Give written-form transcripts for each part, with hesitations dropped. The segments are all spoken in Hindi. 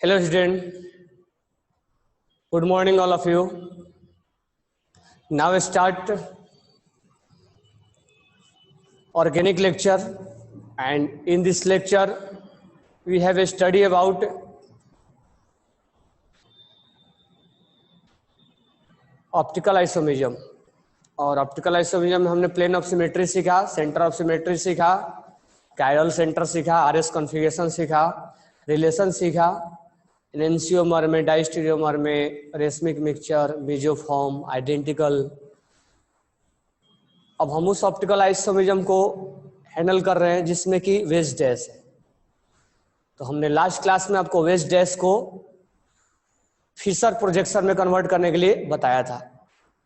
Hello student, good morning all of you. Now start organic lecture, and in this lecture we have a study about optical isomerism. और ऑप्टिकल आइसोमेरिज्म में हमने प्लेन ऑफ सिमेट्री सीखा, सेंटर ऑफ सिमेट्री सीखा, कायरल सेंटर सीखा, आरएस कॉन्फ़िगरेशन सीखा, रिलेशन सीखा, एनेंशियोमर में, डाइस्टेरियोमर में, रेशमिक मिक्सचर, मेसोफॉर्म, आइडेंटिकल। अब हम उस ऑप्टिकल आइसोमेरिज्म को हैंडल कर रहे हैं जिसमें कि वेज डैश है। तो हमने लास्ट क्लास में आपको वेज डैश को फिशर प्रोजेक्शन में कन्वर्ट करने के लिए बताया था।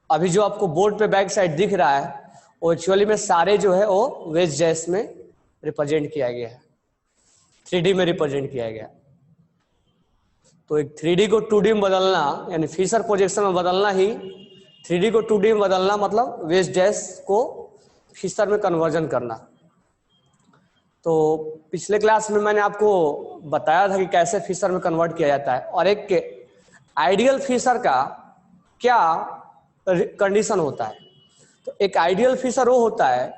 अभी जो आपको बोर्ड पे बैक साइड दिख रहा है वो एक्चुअली में सारे जो है वो वेज डैश में रिप्रेजेंट किया गया है, 3D में रिप्रेजेंट किया गया। तो एक 3D को 2D में बदलना, यानी फिशर प्रोजेक्शन में बदलना ही 3D को 2D में बदलना, मतलब वेज डैश को फिशर में कन्वर्जन करना। तो पिछले क्लास में मैंने आपको बताया था कि कैसे फिशर में कन्वर्ट किया जाता है और एक के आइडियल फिशर का क्या कंडीशन होता है। तो एक आइडियल फिशर वो होता है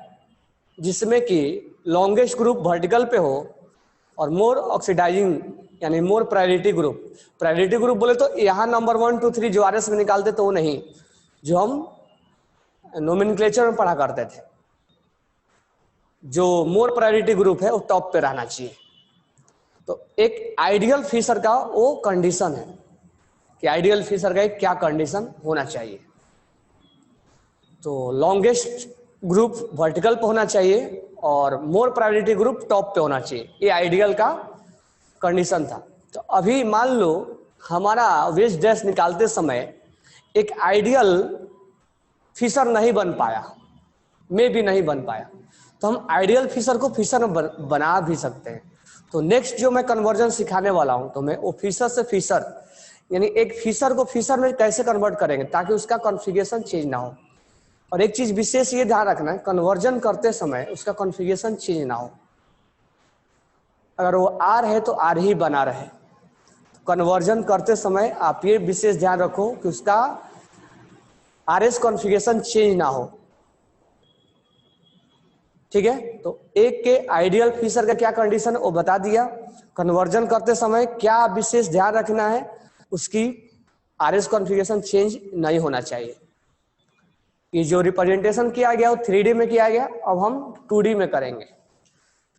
जिसमें कि लॉन्गेस्ट ग्रुप वर्टिकल पे हो और मोर ऑक्सीडाइजिंग, यानी मोर प्रायोरिटी ग्रुप। प्रायोरिटी ग्रुप बोले तो यहाँ नंबर 1, 2, 3 जो आरएस में निकालते तो वो नहीं, जो हम नोमेनक्लेचर में पढ़ा करते थे। जो मोर प्रायोरिटी ग्रुप है वो टॉप पे रहना चाहिए। तो एक आइडियल फिशर का वो कंडीशन है कि आइडियल फिशर का एक क्या कंडीशन होना चाहिए। तो लॉन्गेस्ट ग्रुप वर्टिकल पे होना चाहिए और मोर प्रायोरिटी ग्रुप टॉप पे होना चाहिए, ये आइडियल का कंडीशन था। तो अभी मान लो हमारा वेज डैश निकालते समय एक आइडियल फिशर नहीं बन पाया, में भी नहीं बन पाया, तो हम आइडियल फिशर को फिशर में बना भी सकते हैं। तो नेक्स्ट जो मैं कन्वर्जन सिखाने वाला हूं, तो मैं वो फिशर से फिशर, यानी एक फिशर को फिशर में कैसे कन्वर्ट करेंगे ताकि उसका कॉन्फ़िगरेशन चेंज ना हो। और एक चीज विशेष ये ध्यान रखना है, कन्वर्जन करते समय उसका कॉन्फ़िगरेशन चेंज ना हो। अगर वो आर है तो आर ही बना रहे। कन्वर्जन करते समय आप ये विशेष ध्यान रखो कि उसका आरएस कॉन्फ़िगरेशन चेंज ना हो, ठीक है। तो एक के आइडियल फिशर का क्या कंडीशन है वो बता दिया। कन्वर्जन करते समय क्या विशेष ध्यान रखना है, उसकी आरएस कॉन्फ़िगरेशन चेंज नहीं होना चाहिए। ये जो रिप्रेजेंटेशन किया गया वो 3D में किया गया, अब हम 2D में करेंगे।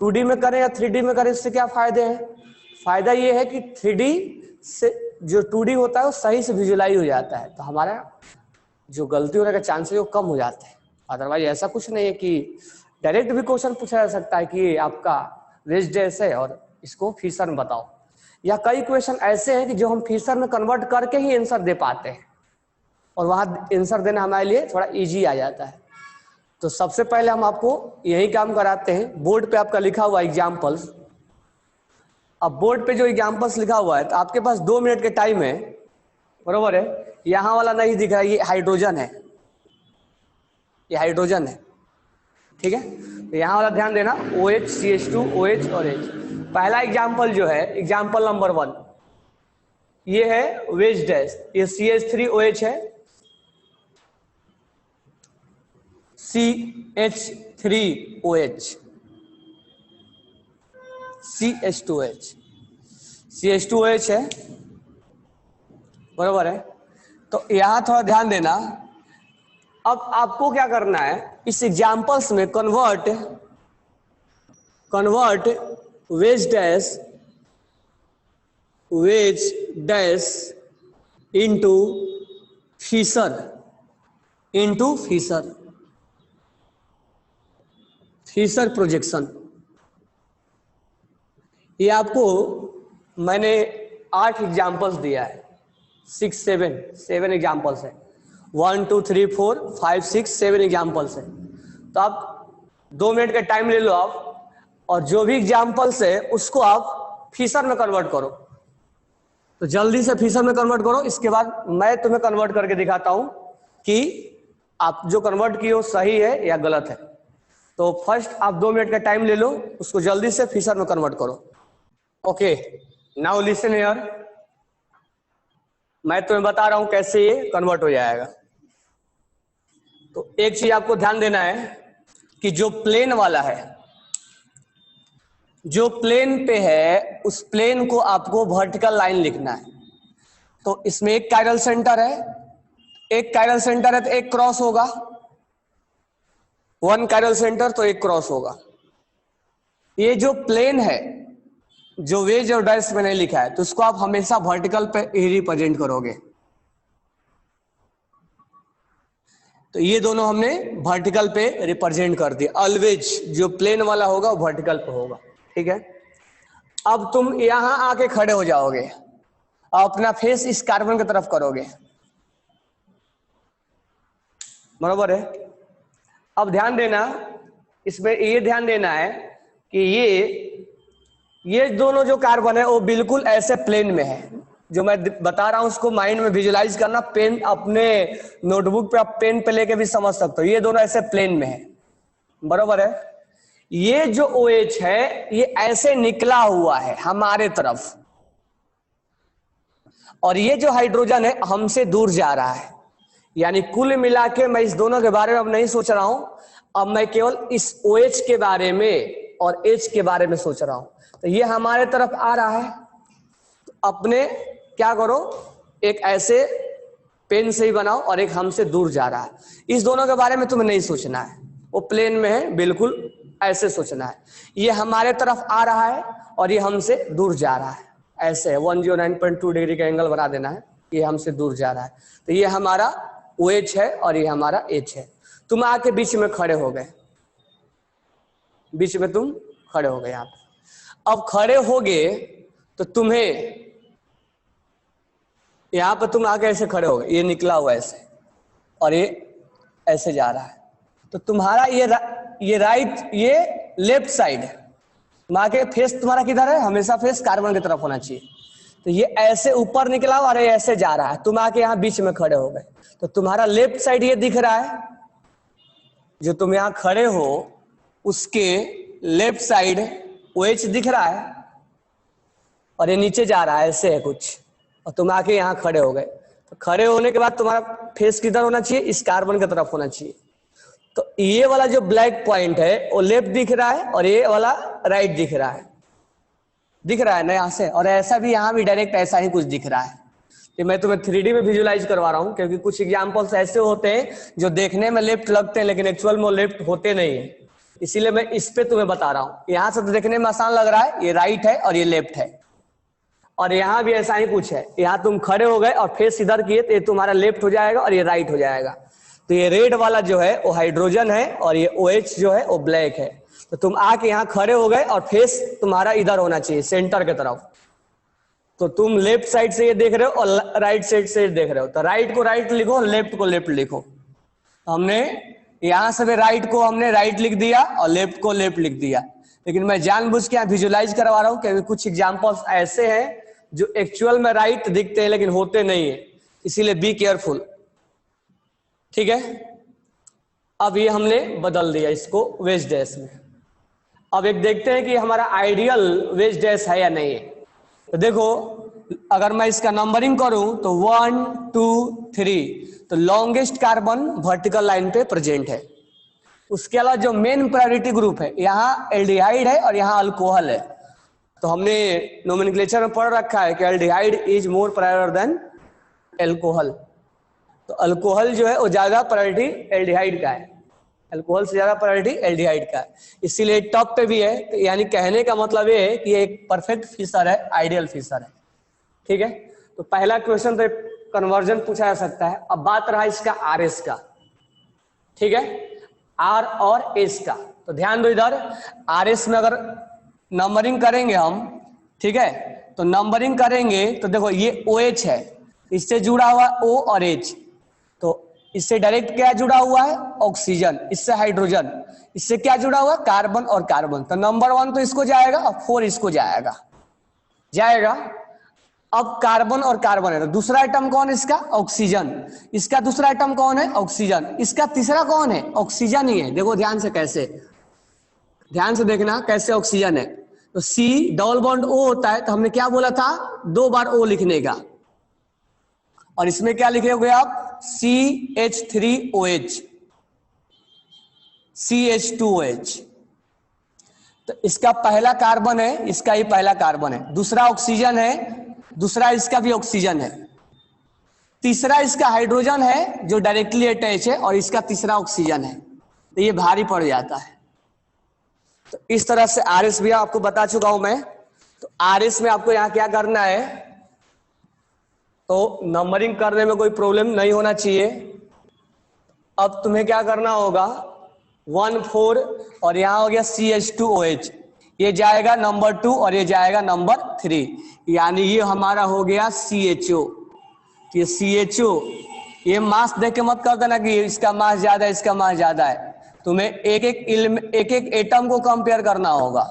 2D में करें या 3D में करें, इससे क्या फायदे हैं? फायदा ये है कि 3D से जो 2D होता है वो सही से विजुअलाइज हो जाता है, तो हमारा जो गलती होने का चांस है वो कम हो जाता है। अदरवाइज ऐसा कुछ नहीं है कि डायरेक्ट भी क्वेश्चन पूछा जा सकता है कि आपका वेज डैश है और इसको फिशर में बताओ, या कई क्वेश्चन ऐसे हैं कि जो हम फिशर में कन्वर्ट करके ही आंसर दे पाते हैं और वहां आंसर देना हमारे लिए थोड़ा इजी आ जाता है। तो सबसे पहले हम आपको यही काम कराते हैं। बोर्ड पे आपका लिखा हुआ एग्जाम्पल्स, अब बोर्ड पे जो एग्जाम्पल्स लिखा हुआ है तो आपके पास 2 मिनट के टाइम है, बरोबर है। यहाँ वाला नहीं दिख रहा है, ये हाइड्रोजन है, ये हाइड्रोजन है, ठीक है। तो यहाँ वाला ध्यान देना, OH, CH2, OH और H। पहला एग्जाम्पल जो है, एग्जाम्पल नंबर 1, ये है वेज डैश। ये CH3OH है, CH3OH, CH2OH, CH2OH है, बरोबर है। तो यहां थोड़ा ध्यान देना। अब आपको क्या करना है, इस एग्जाम्पल्स में convert wedge dash into Fischer projection. ये आपको मैंने 8 एग्जाम्पल्स दिया है, 7 एग्जाम्पल्स है, 1, 2, 3, 4, 5, 6, 7 एग्जाम्पल्स है। तो आप 2 मिनट का टाइम ले लो आप, और जो भी एग्जाम्पल्स है उसको आप फिशर में कन्वर्ट करो। तो जल्दी से फिशर में कन्वर्ट करो, इसके बाद मैं तुम्हें कन्वर्ट करके दिखाता हूं कि आप जो कन्वर्ट किए हो सही है या गलत है। तो फर्स्ट आप 2 मिनट का टाइम ले लो, उसको जल्दी से फिशर में कन्वर्ट करो। Okay, now listen here. मैं तुम्हें बता रहा हूं कैसे ये कन्वर्ट हो जाएगा। तो एक चीज आपको ध्यान देना है कि जो प्लेन वाला है, जो प्लेन पे है, उस प्लेन को आपको वर्टिकल लाइन लिखना है। तो इसमें एक कायरल सेंटर है, एक कायरल सेंटर है तो एक क्रॉस होगा, वन कायरल सेंटर तो एक क्रॉस होगा। ये जो प्लेन है, जो वेज और डैश में नहीं लिखा है, तो उसको आप हमेशा वर्टिकल पे ही रिप्रेजेंट करोगे। तो ये दोनों हमने वर्टिकल पे रिप्रेजेंट कर दिया। ऑलवेज जो प्लेन वाला होगा वो वर्टिकल पे होगा, ठीक है। अब तुम यहां आके खड़े हो जाओगे और अपना फेस इस कार्बन की तरफ करोगे, बराबर है। अब ध्यान देना, इसमें ये ध्यान देना है कि ये दोनों जो कार्बन है वो बिल्कुल ऐसे प्लेन में है। जो मैं बता रहा हूं उसको माइंड में विजुलाइज करना। पेन अपने नोटबुक पे आप पेन पे लेके भी समझ सकते हो। ये दोनों ऐसे प्लेन में है, बराबर है। ये जो OH है ये ऐसे निकला हुआ है हमारे तरफ, और ये जो हाइड्रोजन है हमसे दूर जा रहा है। यानी कुल मिला के मैं इस दोनों के बारे में अब नहीं सोच रहा हूं, अब मैं केवल इस OH के बारे में और H के बारे में सोच रहा हूं। तो ये हमारे तरफ आ रहा है, तो अपने क्या करो, एक ऐसे पेन से ही बनाओ और एक हमसे दूर जा रहा है। इस दोनों के बारे में तुम्हें नहीं सोचना है, वो प्लेन में है, बिल्कुल ऐसे सोचना है। ये हमारे तरफ आ रहा है और ये हमसे दूर जा रहा है, ऐसे 109.2 डिग्री का एंगल बना देना है। ये हमसे दूर जा रहा है, तो ये हमारा OH है और ये हमारा H है। तुम आके बीच में खड़े हो गए, बीच में तुम खड़े हो गए यहाँ पे। अब खड़े हो गए तो तुम्हें यहाँ पर तुम आके ऐसे खड़े हो गए, ये निकला हुआ ऐसे और ये ऐसे जा रहा है। तो तुम्हारा ये राइट, ये लेफ्ट साइड है। तुम आके फेस तुम्हारा किधर है, हमेशा फेस कार्बन की तरफ होना चाहिए। तो ये ऐसे ऊपर निकला और ये ऐसे जा रहा है, तुम आके यहाँ बीच में खड़े हो गए। तो तुम्हारा लेफ्ट साइड ये दिख रहा है, जो तुम यहाँ खड़े हो उसके लेफ्ट साइड OH दिख रहा है और ये नीचे जा रहा है, ऐसे है कुछ, और तुम आके यहाँ खड़े हो गए। तो खड़े होने के बाद तुम्हारा फेस किधर होना चाहिए, इस कार्बन की तरफ होना चाहिए। तो ये वाला जो ब्लैक पॉइंट है वो लेफ्ट दिख रहा है और ये वाला राइट दिख रहा है, दिख रहा है ना यहाँ से। और ऐसा भी यहाँ भी डायरेक्ट ऐसा ही कुछ दिख रहा है। ये मैं तुम्हें 3D में विजुलाइज करवा रहा हूँ, क्योंकि कुछ एग्जाम्पल्स ऐसे होते हैं जो देखने में लेफ्ट लगते हैं लेकिन एक्चुअल में वो लेफ्ट होते नहीं है। इसीलिए मैं इस पे तुम्हें बता रहा हूँ। यहाँ से तो देखने में आसान लग रहा है, ये राइट है और ये लेफ्ट है, और यहाँ भी ऐसा ही कुछ है। यहाँ तुम खड़े हो गए और फेस इधर किए तो ये तुम्हारा लेफ्ट हो जाएगा और ये राइट हो जाएगा। तो ये रेड वाला जो है वो हाइड्रोजन है और ये OH जो है वो ब्लैक है। तो तुम आके यहाँ खड़े हो गए और फेस तुम्हारा इधर होना चाहिए, सेंटर की तरफ। तो तुम लेफ्ट साइड से ये देख रहे हो और राइट साइड से देख रहे हो। तो राइट को राइट लिखो, लेफ्ट को लेफ्ट लिखो। हमने यहाँ से भी राइट को हमने राइट लिख दिया और लेफ्ट को लेफ्ट लिख दिया, लेकिन मैं जानबूझ के यहाँ विजुलाइज करवा रहा हूँ क्योंकि कुछ एग्जाम्पल्स ऐसे हैं जो एक्चुअल में राइट दिखते हैं लेकिन होते नहीं है, इसीलिए बी केयरफुल, ठीक है। अब ये हमने बदल दिया इसको वेज डैश में। अब एक देखते हैं कि हमारा आइडियल वेज डैश है या नहीं है। तो देखो, अगर मैं इसका नंबरिंग करूं तो 1 2 3, तो लॉन्गेस्ट कार्बन वर्टिकल लाइन पे प्रेजेंट है। उसके अलावा जो मेन प्रायोरिटी ग्रुप है, यहाँ एल्डिहाइड है और यहाँ अल्कोहल है। तो हमने नोमेनक्लेचर में पढ़ रखा है कि aldehyde is more prior than alcohol. तो अल्कोहल जो है वो ज्यादा प्रायोरिटी एल्डिहाइड का है, अल्कोहल से ज्यादा प्रायोरिटी एल्डिहाइड का है, इसीलिए टॉप पे भी है। तो यानी कहने का मतलब ये है कि ये एक परफेक्ट फिशर है, आइडियल फिशर है, ठीक है। तो पहला क्वेश्चन तो कन्वर्जन पूछा जा सकता है। अब बात रहा इसका RS का, ठीक है, R और S का। तो ध्यान दो इधर, RS में अगर नंबरिंग करेंगे हम, ठीक है, तो नंबरिंग करेंगे तो देखो ये OH है, इससे जुड़ा हुआ O और H। तो इससे डायरेक्ट क्या जुड़ा हुआ है, ऑक्सीजन, इससे हाइड्रोजन, इससे क्या जुड़ा हुआ है, कार्बन और कार्बन। तो नंबर 1 तो इसको जाएगा और 4 इसको जाएगा। अब कार्बन और कार्बन है, तो दूसरा आइटम कौन है इसका, ऑक्सीजन। इसका दूसरा आइटम कौन है, ऑक्सीजन। इसका तीसरा कौन है, ऑक्सीजन ही है। देखो ध्यान से, कैसे, ध्यान से देखना कैसे ऑक्सीजन है। तो C डबल बॉन्ड O होता है, तो हमने क्या बोला था, 2 बार O लिखने का। और इसमें क्या लिखेंगे आप, CH3OH, CH2OH। तो इसका पहला कार्बन है, इसका ही पहला कार्बन है, दूसरा ऑक्सीजन है, दूसरा इसका भी ऑक्सीजन है, तीसरा इसका हाइड्रोजन है जो डायरेक्टली अटैच है, और इसका तीसरा ऑक्सीजन है। तो ये भारी पड़ जाता है। तो इस तरह से RS भी आपको बता चुका हूं मैं। तो RS में आपको यहां क्या करना है, तो नंबरिंग करने में कोई प्रॉब्लम नहीं होना चाहिए। अब तुम्हें क्या करना होगा, 1 4 और यहां हो गया CH2OH, ये जाएगा नंबर 2 और ये जाएगा नंबर 3, यानी ये हमारा हो गया CHO। ये CHO, ये मास देख के मत कर देना कि इसका मास ज्यादा है, इसका मास ज्यादा है। तुम्हें एक एक एटम को कंपेयर करना होगा।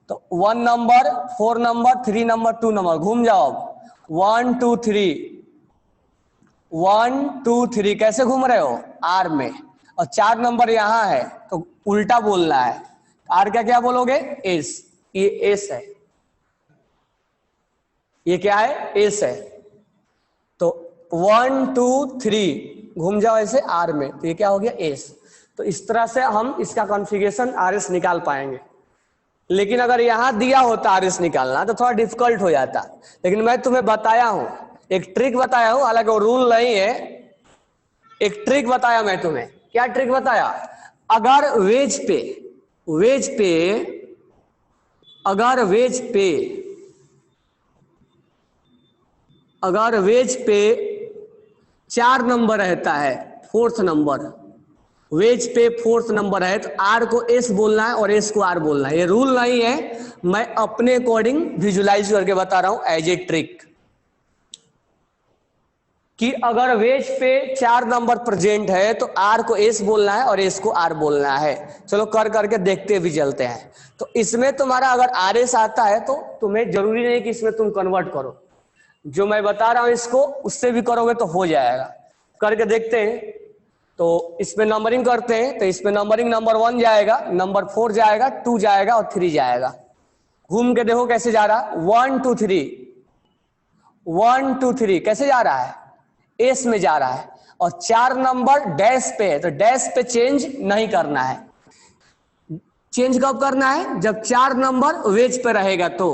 तो 1 नंबर, 4 नंबर, 3 नंबर, 2 नंबर, घूम जाओ। 1 2 3, 1 2 3 कैसे घूम रहे हो, R में, और 4 नंबर यहां है तो उल्टा बोलना है। R का क्या बोलोगे, S, ये S है, ये क्या है, S है। तो 1 2 3 घूम जाओ ऐसे R में, तो ये क्या हो गया, S। तो इस तरह से हम इसका कॉन्फ़िगरेशन RS निकाल पाएंगे। लेकिन अगर यहां दिया होता RS निकालना तो थोड़ा डिफिकल्ट हो जाता, लेकिन मैं तुम्हें बताया हूं, एक ट्रिक बताया हूं, हालांकि वो रूल नहीं है, एक ट्रिक बताया मैं तुम्हें। क्या ट्रिक बताया, अगर वेज पे 4 नंबर रहता है, 4th नंबर, वेज पे 4th नंबर है, तो R को S बोलना है और S को R बोलना है। ये रूल नहीं है, मैं अपने अकॉर्डिंग विजुलाइज करके बता रहा हूं एज ए ट्रिक, कि अगर वेज पे 4 नंबर प्रेजेंट है तो R को S बोलना है और S को R बोलना है। चलो कर करके देखते भी चलते हैं। तो इसमें तुम्हारा अगर RS आता है तो तुम्हें जरूरी नहीं कि इसमें तुम कन्वर्ट करो, जो मैं बता रहा हूं इसको उससे भी करोगे तो हो जाएगा। करके देखते हैं। तो इसमें नंबरिंग करते हैं, तो इसमें नंबरिंग नंबर 1 जाएगा, नंबर 4 जाएगा, 2 जाएगा और 3 जाएगा। घूम के देखो कैसे जा रहा, 1 2 3, 1 2 3 कैसे जा रहा है, एस में जा रहा है। और 4 नंबर डैश पे है, तो डैश पे चेंज नहीं करना है। चेंज कब करना है, जब 4 नंबर वेज पे रहेगा। तो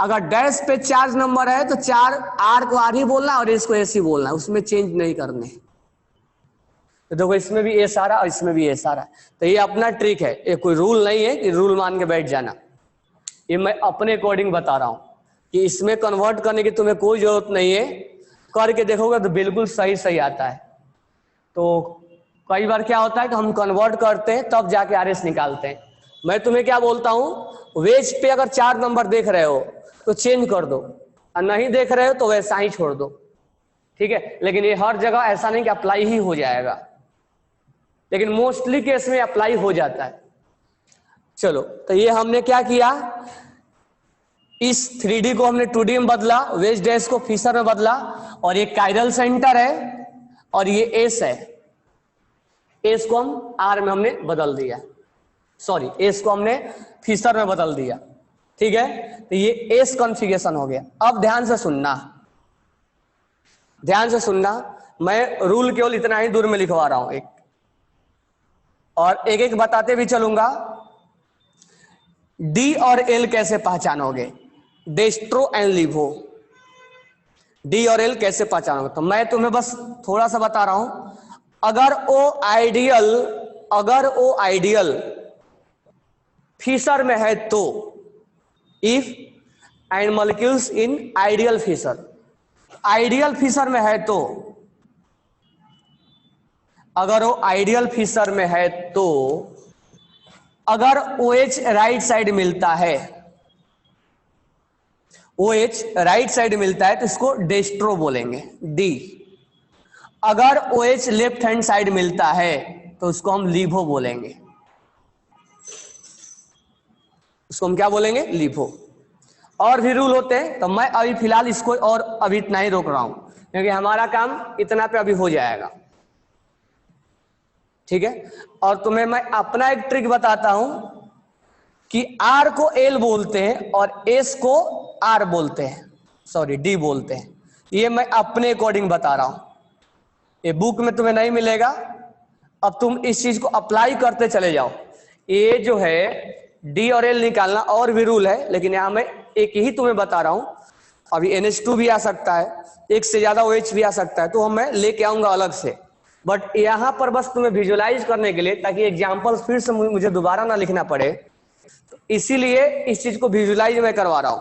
अगर डैश पे 4 नंबर है तो 4 R को R ही बोलना है और एस को एस ही बोलना है, उसमें चेंज नहीं करने। तो देखो इसमें भी एस आ रहा और इसमें भी एस आ रहा है। तो ये अपना ट्रिक है, ये कोई रूल नहीं है कि रूल मान के बैठ जाना। ये मैं अपने अकॉर्डिंग बता रहा हूं कि इसमें कन्वर्ट करने की तुम्हें कोई जरूरत नहीं है, करके देखोगे तो बिल्कुल सही आता है। तो कई बार क्या होता है कि हम कन्वर्ट करते हैं तब जाके RS निकालते हैं। मैं तुम्हें क्या बोलता हूं, वेज पे अगर 4 नंबर देख रहे हो तो चेंज कर दो, और नहीं देख रहे हो तो वैसा ही छोड़ दो, ठीक है। लेकिन ये हर जगह ऐसा नहीं कि अप्लाई ही हो जाएगा, लेकिन मोस्टली केस में अप्लाई हो जाता है। चलो, तो ये हमने क्या किया, इस 3D को हमने 2D में बदला, वेज डैश को फिशर में बदला, और ये कायरल सेंटर है और ये एस है। एस को हम R में हमने बदल दिया, सॉरी एस को हमने फिशर में बदल दिया, ठीक है। तो ये एस कॉन्फ़िगरेशन हो गया। अब ध्यान से सुनना, मैं रूल केवल इतना ही दूर में लिखवा रहा हूं एक, और एक एक बताते भी चलूंगा। D और L कैसे पहचानोगे, डेस्ट्रो एंड लिवो, D और L कैसे पहचानोगे। तो मैं तुम्हें बस थोड़ा सा बता रहा हूं। अगर O आइडियल फिशर में है तो, if and molecules in ideal Fischer, ideal Fischer में है तो, अगर वो आइडियल फिशर में है तो, अगर OH राइट साइड मिलता है, OH राइट साइड मिलता है तो इसको डेस्ट्रो बोलेंगे, D। अगर OH लेफ्ट हैंड साइड मिलता है तो उसको हम लिवो बोलेंगे, उसको हम क्या बोलेंगे, लिवो। और भी रूल होते हैं, तो मैं अभी फिलहाल इसको और अभी इतना ही रोक रहा हूं, क्योंकि हमारा काम इतना पे अभी हो जाएगा, ठीक है। और तुम्हें मैं अपना एक ट्रिक बताता हूं कि R को L बोलते हैं और S को R बोलते हैं, सॉरी D बोलते हैं। ये मैं अपने अकॉर्डिंग बता रहा हूं, ये बुक में तुम्हें नहीं मिलेगा। अब तुम इस चीज को अप्लाई करते चले जाओ। ये जो है डी और एल निकालना और भी रूल है, लेकिन यहां मैं एक ही तुम्हें बता रहा हूं। अभी NH2 भी आ सकता है, एक से ज्यादा OH भी आ सकता है, तो हम मैं लेके आऊंगा अलग से। बट यहां पर बस तुम्हें विजुअलाइज करने के लिए, ताकि एग्जाम्पल फिर से मुझे दोबारा ना लिखना पड़े, तो इसीलिए इस चीज को विजुअलाइज मैं करवा रहा हूं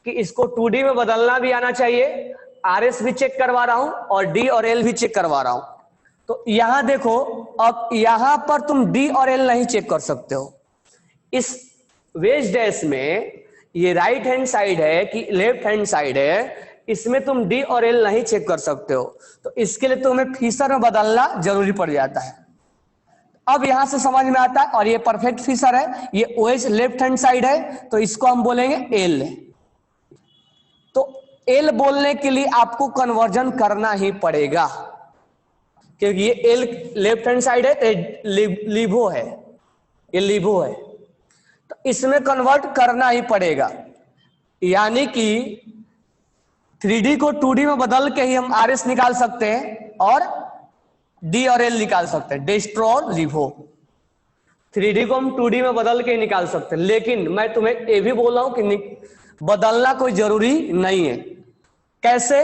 कि इसको 2D में बदलना भी आना चाहिए। RS भी चेक करवा रहा हूं और D और L भी चेक करवा रहा हूं। तो यहां देखो, अब यहां पर तुम D और L नहीं चेक कर सकते हो। इस वेज डैश में ये राइट हैंड साइड है कि लेफ्ट हैंड साइड है, इसमें तुम D और L नहीं चेक कर सकते हो। तो इसके लिए तुम्हें फीचर में बदलना जरूरी पड़ जाता है। अब यहां से समझ में आता है, और ये परफेक्ट फीचर है, ये OH लेफ्ट हैंड साइड है, तो इसको हम बोलेंगे L। तो L बोलने के लिए आपको कन्वर्जन करना ही पड़ेगा, क्योंकि ये L लेफ्ट हैंड साइड है, तो लिवो है, ये लिवो है, तो इसमें कन्वर्ट करना ही पड़ेगा। यानी कि 3D को 2D में बदल के ही हम RS निकाल सकते हैं और D और L निकाल सकते हैं, डेस्ट्रो और लिवो। 3D को हम 2D में बदल के ही निकाल सकते हैं, लेकिन मैं तुम्हें ये भी बोल रहा हूं कि बदलना कोई जरूरी नहीं है। कैसे?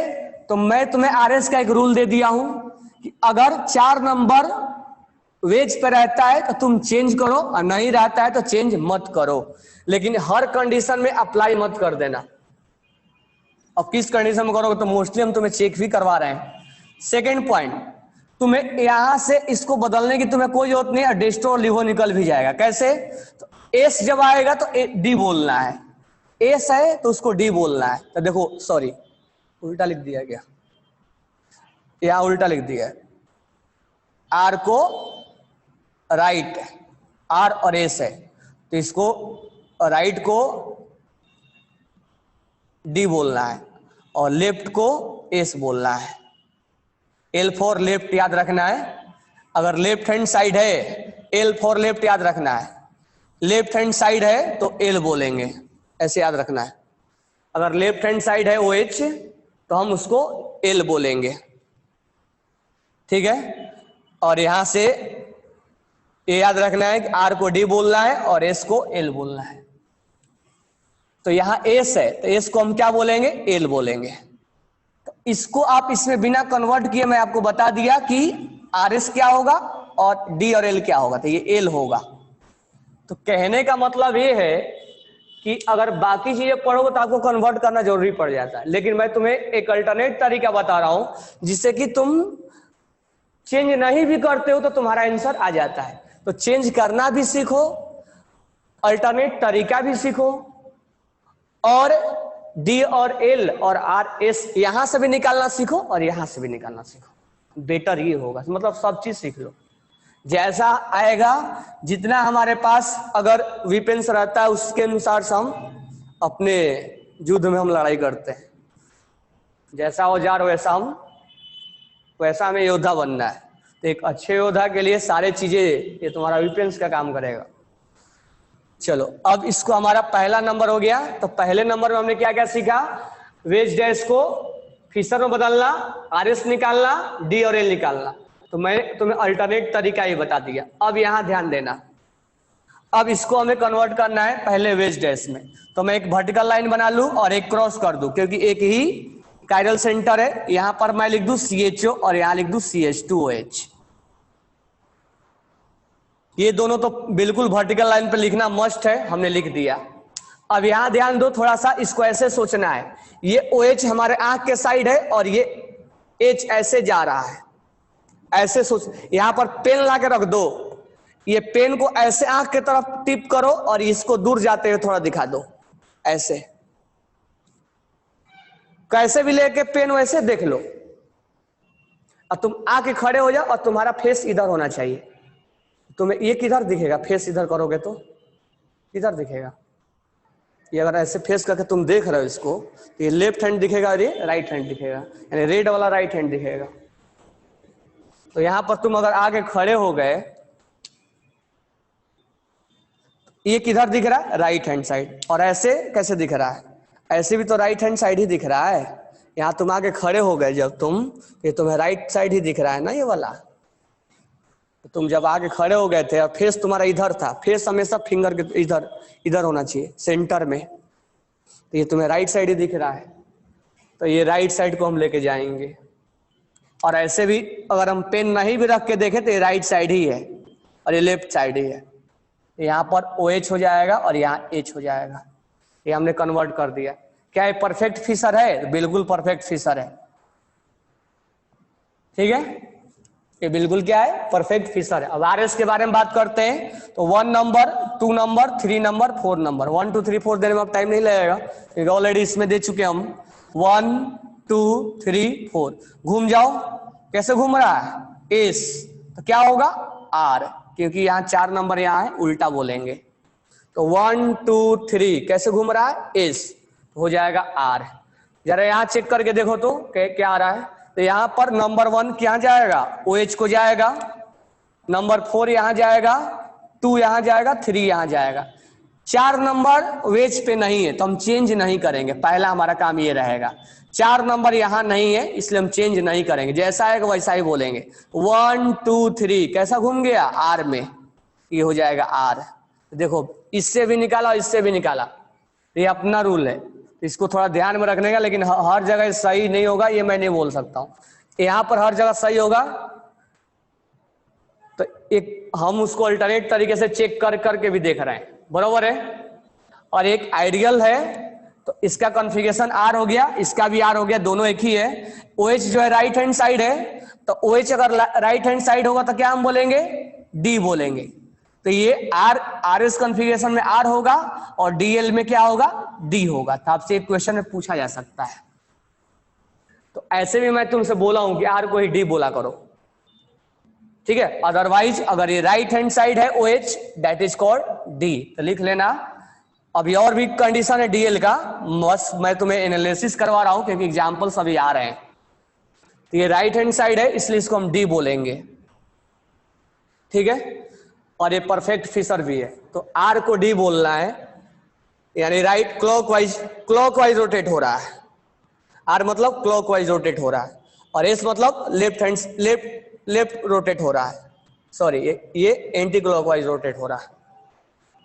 तो मैं तुम्हें RS का एक रूल दे दिया हूं कि अगर 4 नंबर वेज पे रहता है तो तुम चेंज करो, और नहीं रहता है तो चेंज मत करो, लेकिन हर कंडीशन में अप्लाई मत कर देना। अब किस कंडीशन में करोगे तो मोस्टली हम तुम्हें चेक भी करवा रहे हैं। सेकेंड पॉइंट, तुम्हें यहां से इसको बदलने की तुम्हें कोई जरूरत नहीं है, डेस्ट्रो और लिवो निकल भी जाएगा। कैसे? तो एस जब आएगा तो D बोलना है, एस है तो उसको D बोलना है। तो देखो, सॉरी उल्टा लिख दिया गया, यहां उल्टा लिख दिया है। R को राइट, R और S है, तो इसको राइट को D बोलना है और लेफ्ट को S बोलना है। L फॉर लेफ्ट याद रखना है। अगर लेफ्ट हैंड साइड है, L फॉर लेफ्ट याद रखना है। लेफ्ट हैंड साइड है तो L बोलेंगे, ऐसे याद रखना है। अगर लेफ्ट हैंड साइड है OH तो हम उसको L बोलेंगे, ठीक है। और यहां से ये याद रखना है कि R को D बोलना है और S को L बोलना है। तो यहां S है तो S को हम क्या बोलेंगे? L बोलेंगे। तो इसको आप इसमें बिना कन्वर्ट किए मैं आपको बता दिया कि RS क्या होगा और D और L क्या होगा, तो ये L होगा। तो कहने का मतलब ये है कि अगर बाकी चीजें पढ़ोगे तो आपको कन्वर्ट करना जरूरी पड़ जाता है, लेकिन मैं तुम्हें एक अल्टरनेट तरीका बता रहा हूं जिससे कि तुम चेंज नहीं भी करते हो तो तुम्हारा आंसर आ जाता है। तो चेंज करना भी सीखो, अल्टरनेट तरीका भी सीखो, और D और L और RS यहां से भी निकालना सीखो और यहां से भी निकालना सीखो। बेटर ये होगा, मतलब सब चीज सीख लो। जैसा आएगा, जितना हमारे पास अगर वीपेंस रहता है उसके अनुसार से हम अपने युद्ध में हम लड़ाई करते हैं। जैसा औजार वैसा हमें योद्धा बनना है। तो एक अच्छे योद्धा के लिए सारे चीजें, ये तुम्हारा वीपेंस का काम करेगा। चलो, अब इसको हमारा पहला नंबर हो गया। तो पहले नंबर में हमने क्या क्या सीखा? वेज डैश को फीचर में बदलना, RS निकालना, D और L निकालना। तो मैं तुम्हें अल्टरनेट तरीका ही बता दिया। अब यहां ध्यान देना, अब इसको हमें कन्वर्ट करना है पहले वेज डैश में। तो मैं एक वर्टिकल लाइन बना लूं और एक क्रॉस कर दूं, क्योंकि एक ही कायरल सेंटर है। यहां पर मैं लिख दूं CHO और यहां लिख दूं CH2OH। ये दोनों तो बिल्कुल वर्टिकल लाइन पे लिखना मस्ट है, हमने लिख दिया। अब यहां ध्यान दो थोड़ा सा, इसको ऐसे सोचना है, ये OH हमारे आंख के साइड है और ये H ऐसे जा रहा है, ऐसे सोच। यहां पर पेन ला के रख दो, ये पेन को ऐसे आंख के तरफ टिप करो और इसको दूर जाते हुए थोड़ा दिखा दो, ऐसे। कैसे भी लेके पेन वैसे देख लो। अब तुम आके खड़े हो जाओ और तुम्हारा फेस इधर होना चाहिए। तुम्हें ये किधर दिखेगा? फेस इधर करोगे तो किधर दिखेगा? ये अगर ऐसे फेस करके तुम देख रहे हो इसको, तो ये लेफ्ट हैंड दिखेगा और ये राइट हैंड दिखेगा, यानी रेड वाला राइट हैंड दिखेगा। तो यहां पर तुम अगर आगे खड़े हो गए, ये किधर दिख रहा है? Right hand side. और ऐसे कैसे दिख रहा है? ऐसे भी तो राइट हैंड साइड ही दिख रहा है, यहाँ तुम आके खड़े हो गए जब तुम, ये तुम्हें राइट साइड ही दिख रहा है ना ये वाला, तो तुम जब आगे खड़े हो गए थे और फेस तुम्हारा इधर था, फेस हमेशा फिंगर के इधर इधर होना चाहिए सेंटर में, तो ये तुम्हें राइट साइड ही दिख रहा है, तो ये राइट साइड को हम लेके जाएंगे। और ऐसे भी अगर हम पेन नहीं भी रख के देखें तो ये राइट साइड ही है और ये लेफ्ट साइड ही है। यहाँ पर OH हो जाएगा और यहाँ H हो जाएगा, ये हमने कन्वर्ट कर दिया। क्या ये परफेक्ट फिशर है? बिल्कुल परफेक्ट फिशर है, ठीक है, ये बिल्कुल क्या है, परफेक्ट फिशर है। अब RS के बारे में बात करते हैं, तो 1 नंबर, 2 नंबर, 3 नंबर, 4 नंबर, 1 2 3 4 देने में अब टाइम नहीं लगेगा क्योंकि ऑलरेडी इसमें दे चुके हम 1 2 3 4। घूम जाओ, कैसे घूम रहा है, एस, तो क्या होगा R, क्योंकि यहाँ 4 नंबर यहाँ है, उल्टा बोलेंगे, तो 1 2 3 कैसे घूम रहा है, एस, हो जाएगा R। जरा यहाँ चेक करके देखो तो क्या आ रहा है, तो यहाँ पर नंबर 1 क्या जाएगा, OH को जाएगा, नंबर 4 यहाँ जाएगा, 2 यहाँ जाएगा, 3 यहाँ जाएगा। 4 नंबर वेज पे नहीं है तो हम चेंज नहीं करेंगे, पहला हमारा काम ये रहेगा। 4 नंबर यहाँ नहीं है इसलिए हम चेंज नहीं करेंगे, जैसा आएगा वैसा ही बोलेंगे। 1 2 3 कैसा घूम गया, R में, ये हो जाएगा R। देखो इससे भी निकाला, इससे भी निकाला, ये अपना रूल है, इसको थोड़ा ध्यान में रखने का, लेकिन हर जगह सही नहीं होगा ये मैं नहीं बोल सकता हूँ, यहाँ पर हर जगह सही होगा। तो एक हम उसको अल्टरनेट तरीके से चेक कर करके भी देख रहे हैं, बरोबर है। और एक आइडियल है तो इसका कॉन्फ़िगरेशन R हो गया, इसका भी R हो गया, दोनों एक ही है। OH जो है राइट हैंड साइड है, तो OH अगर राइट हैंड साइड होगा तो क्या हम बोलेंगे, D बोलेंगे। तो ये RS कॉन्फ़िगरेशन में R होगा और DL में क्या होगा, D होगा। तो आपसे एक क्वेश्चन में पूछा जा सकता है, तो ऐसे भी मैं तुमसे बोला हूं कि R को ही D बोला करो, ठीक है। अदरवाइज अगर ये राइट हैंड साइड है OH, that is called D, तो लिख लेना। अभी और भी कंडीशन है DL का, बस मैं तुम्हें एनालिसिस करवा रहा हूं क्योंकि एग्जाम्पल्स अभी आ रहे हैं। तो ये राइट हैंड साइड है इसलिए इसको हम D बोलेंगे, ठीक है। और ये परफेक्ट फिशर भी है, तो R को D बोलना है, यानी राइट क्लॉकवाइज रोटेट हो रहा है। R मतलब क्लॉकवाइज रोटेट हो रहा है और S मतलब लेफ्ट रोटेट हो रहा है, सॉरी ये एंटी क्लॉकवाइज रोटेट हो रहा है।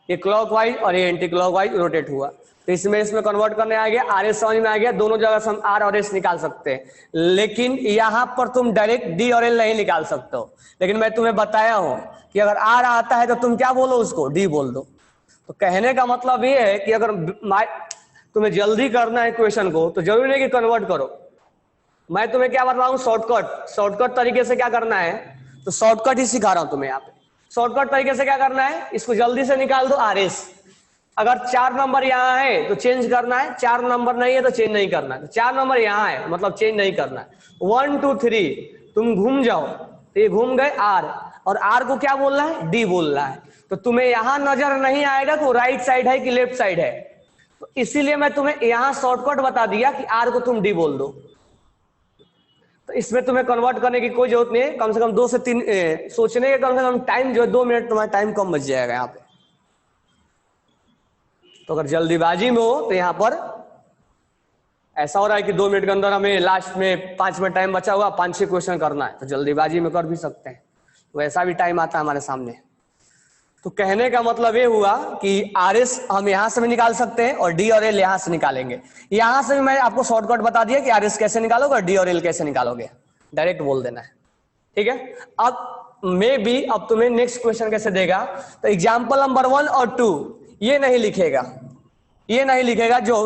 ये क्लॉकवाइज और ये एंटी क्लॉकवाइज रोटेट हुआ, तो इसमें कन्वर्ट करने आ गया। RS समझ में आ गया, दोनों जगह से हम R और S निकाल सकते हैं, लेकिन यहां पर तुम डायरेक्ट D और L नहीं निकाल सकते हो। लेकिन मैं तुम्हें बताया हूं कि अगर R आता है तो तुम क्या बोलो, उसको D बोल दो। तो कहने का मतलब ये है कि अगर तुम्हें जल्दी करना है क्वेश्चन को तो जरूरी नहीं कि कन्वर्ट करो, मैं तुम्हें क्या बता रहा हूँ, शॉर्टकट तरीके से क्या करना है, तो शॉर्टकट ही सिखा रहा हूं तुम्हें यहाँ पे। शॉर्टकट तरीके से क्या करना है, इसको जल्दी से निकाल दो RS। अगर 4 नंबर यहाँ है तो चेंज करना है, 4 नंबर नहीं है तो चेंज नहीं करना है। 4 नंबर यहाँ है मतलब चेंज नहीं करना है। 1 2 3 तुम घूम जाओ, तो ये घूम गए R, और R को क्या बोलना है, D बोलना है। तो तुम्हें यहां नजर नहीं आएगा तो राइट साइड है कि लेफ्ट साइड है, तो इसीलिए मैं तुम्हें यहां शॉर्टकट बता दिया कि R को तुम D बोल दो। तो इसमें तुम्हें कन्वर्ट करने की कोई जरूरत नहीं है, कम से कम 2 से 3 सोचने के कम से कम टाइम जो है 2 मिनट तुम्हारा टाइम कम बच जाएगा यहाँ पे। तो अगर जल्दीबाजी में हो तो यहाँ पर ऐसा हो रहा है कि 2 मिनट के अंदर हमें लास्ट में 5 मिनट टाइम बचा हुआ, 5-6 क्वेश्चन करना है, तो जल्दीबाजी में कर भी सकते हैं, तो ऐसा भी टाइम आता है हमारे सामने। तो कहने का मतलब ये हुआ कि RS हम यहां से भी निकाल सकते हैं और D और L यहां से निकालेंगे। यहां से भी मैं आपको शॉर्टकट बता दिया कि RS कैसे निकालोगे और D और L कैसे निकालोगे, डायरेक्ट बोल देना है, ठीक है। अब मैं भी अब तुम्हें नेक्स्ट क्वेश्चन कैसे देगा, तो एग्जाम्पल नंबर 1 और 2 ये नहीं लिखेगा जो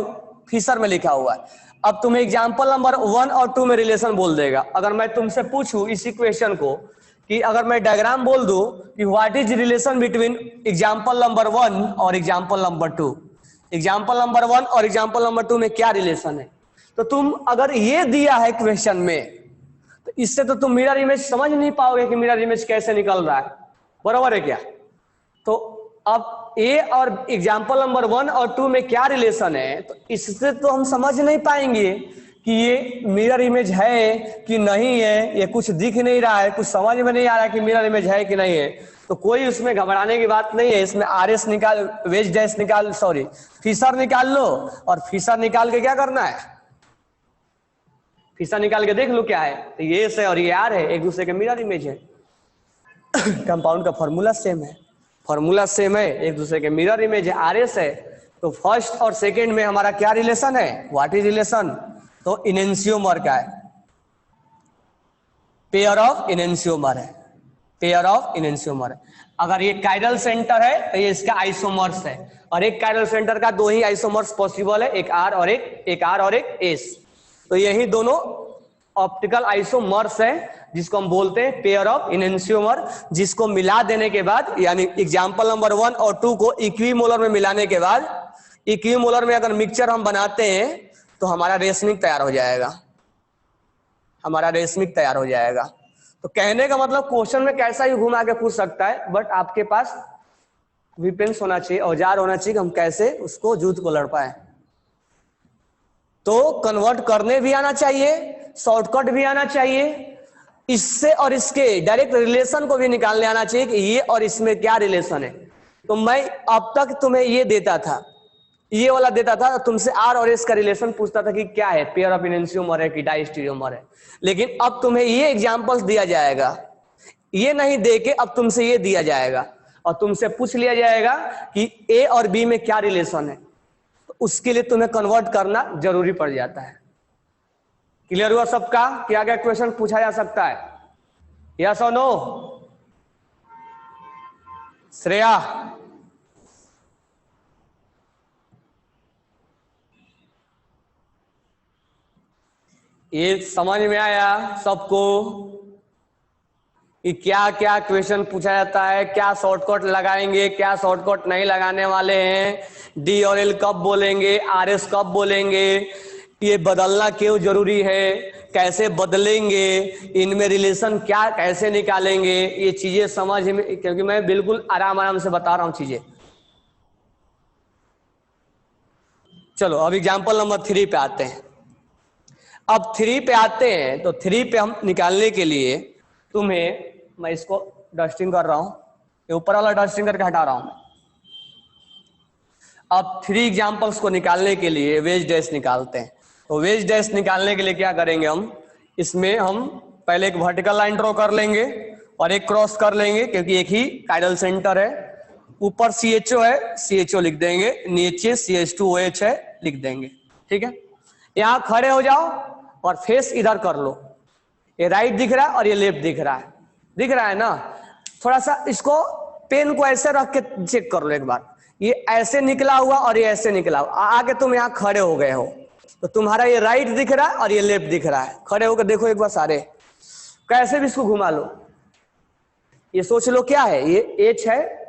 फिशर में लिखा हुआ है। अब तुम्हें एग्जाम्पल नंबर 1 और 2 में रिलेशन बोल देगा। अगर मैं तुमसे पूछूं इसी क्वेश्चन को कि अगर मैं डायग्राम बोल दूं कि what is relation between example number 1 और एग्जाम्पल नंबर 2, एग्जाम्पल नंबर 1 और एग्जाम्पल नंबर 2 में क्या रिलेशन है, तो तुम अगर ये दिया है क्वेश्चन में तो इससे तो तुम मिरर इमेज समझ नहीं पाओगे कि मिरर इमेज कैसे निकल रहा है, बराबर है क्या। तो अब ए और एग्जाम्पल नंबर 1 और 2 में क्या रिलेशन है, तो इससे तो हम समझ नहीं पाएंगे कि ये मिरर इमेज है कि नहीं है, ये कुछ दिख नहीं रहा है, कुछ समझ में नहीं आ रहा है कि मिरर इमेज है कि नहीं है। तो कोई उसमें घबराने की बात नहीं है, इसमें RS निकाल, वेज डैश निकाल, सॉरी फिशर निकाल लो, और फिशर निकाल के क्या करना है, फिशर निकाल के देख लो क्या है, तो ये एस है और ये आर है, एक दूसरे के मिरर इमेज है। कंपाउंड का फॉर्मूला सेम है, फॉर्मूला सेम है, एक दूसरे के मिरर इमेज है, आर एस है। तो फर्स्ट और सेकेंड में हमारा क्या रिलेशन है, व्हाट इज रिलेशन, तो इनेंशियोमर का है, पेयर ऑफ इनेंशियोमर है, पेयर ऑफ इनेंशियोमर है। अगर ये कायरल सेंटर है तो ये इसका आइसोमर्स है, और एक कायरल सेंटर का दो ही आइसोमर्स पॉसिबल है, एक आर और एक एस। तो यही दोनों ऑप्टिकल आइसोमर्स है जिसको हम बोलते हैं पेयर ऑफ इनेंशियोमर, जिसको मिला देने के बाद, यानी एग्जांपल नंबर 1 और 2 को इक्विमोलर में मिलाने के बाद, इक्विमोलर में अगर मिक्सचर हम बनाते हैं तो हमारा रेशमिक तैयार हो जाएगा, हमारा रेशमिक तैयार हो जाएगा। तो कहने का मतलब क्वेश्चन में कैसा ही घुमा के पूछ सकता है, बट आपके पास वेपन्स होना चाहिए, औजार होना चाहिए कि हम कैसे उसको युद्ध को लड़ पाए। तो कन्वर्ट करने भी आना चाहिए, शॉर्टकट भी आना चाहिए, इससे और इसके डायरेक्ट रिलेशन को भी निकालने आना चाहिए कि ये और इसमें क्या रिलेशन है। तो मैं अब तक तुम्हें ये देता था, ये वाला देता था, तुमसे आर और एस का रिलेशन पूछता था कि क्या है, पेयर ऑफ इनेंशियोमर है कि डायस्टीरियोमर है। लेकिन अब तुम्हें ये एग्जांपल्स दिया जाएगा, ये नहीं दे के अब तुमसे ये दिया जाएगा और तुमसे पूछ लिया जाएगा कि ए और बी में क्या रिलेशन है, तो उसके लिए तुम्हें कन्वर्ट करना जरूरी पड़ जाता है। क्लियर हुआ सबका? क्या क्या क्वेश्चन पूछा जा सकता है, यस और नो? श्रेया, ये समझ में आया सबको कि क्या क्या क्वेश्चन पूछा जाता है, क्या शॉर्टकट लगाएंगे, क्या शॉर्टकट नहीं लगाने वाले हैं, डी और एल कब बोलेंगे, आर एस कब बोलेंगे, ये बदलना क्यों जरूरी है, कैसे बदलेंगे, इनमें रिलेशन क्या कैसे निकालेंगे, ये चीजें समझ में, क्योंकि मैं बिल्कुल आराम आराम से बता रहा हूं चीजें। चलो अब एग्जाम्पल नंबर 3 पे आते हैं। अब 3 पे आते हैं तो 3 पे हम निकालने के लिए तुम्हें, मैं इसको डस्टिंग कर रहा हूं, ये ऊपर वाला डस्टिंग करके हटा रहा हूं मैं। अब 3 एग्जाम्पल्स को निकालने के लिए वेज डैश निकालते हैं। तो वेज डैश निकालने के लिए क्या करेंगे हम, इसमें हम पहले एक वर्टिकल लाइन ड्रॉ कर लेंगे और एक क्रॉस कर लेंगे, क्योंकि एक ही काइडल सेंटर है। ऊपर CHO है, CHO लिख देंगे, नीचे CH2OH है, लिख देंगे। ठीक है, यहां खड़े हो जाओ और फेस इधर कर लो, ये राइट दिख रहा है और ये लेफ्ट दिख रहा है, दिख रहा है ना? थोड़ा सा इसको पेन को ऐसे रख के चेक कर लो एक बार, ये ऐसे निकला हुआ और ये ऐसे निकला हुआ, आके तुम यहाँ खड़े हो गए हो, तो तुम्हारा ये राइट दिख रहा है और ये लेफ्ट दिख रहा है। खड़े होकर देखो एक बार सारे, कैसे भी इसको घुमा लो, ये सोच लो क्या है, ये H है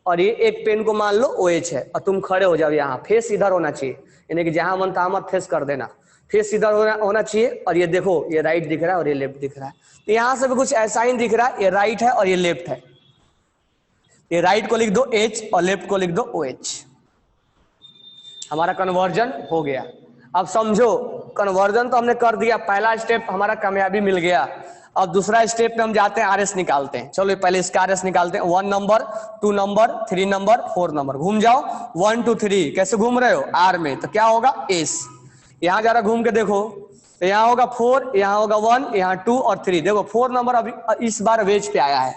और ये एक पेन को मान लो OH है, और तुम खड़े हो जाओ, यहाँ फेस इधर होना चाहिए, यानी कि जहां मन तहां मत फेस कर देना, फेस इधर होना चाहिए। और ये देखो, ये राइट दिख रहा है और ये लेफ्ट दिख रहा है, तो यहां से भी कुछ ऐसा ही दिख रहा है, ये राइट है और ये लेफ्ट है, ये राइट को लिख दो H और लेफ्ट को लिख दो OH। हमारा कन्वर्जन हो गया। अब समझो, कन्वर्जन तो हमने कर दिया, पहला स्टेप हमारा कामयाबी मिल गया। अब दूसरा स्टेप में हम जाते हैं, RS निकालते हैं। चलो पहले इसका RS निकालते हैं। 1 नंबर, 2 नंबर, 3 नंबर, 4 नंबर, घूम जाओ 1 2 3, कैसे घूम रहे हो, R में, तो क्या होगा S। यहां जरा घूम के देखो, तो यहाँ होगा 4, यहाँ होगा 1, यहाँ 2 और 3। देखो 4 नंबर अभी इस बार वेज पे आया है,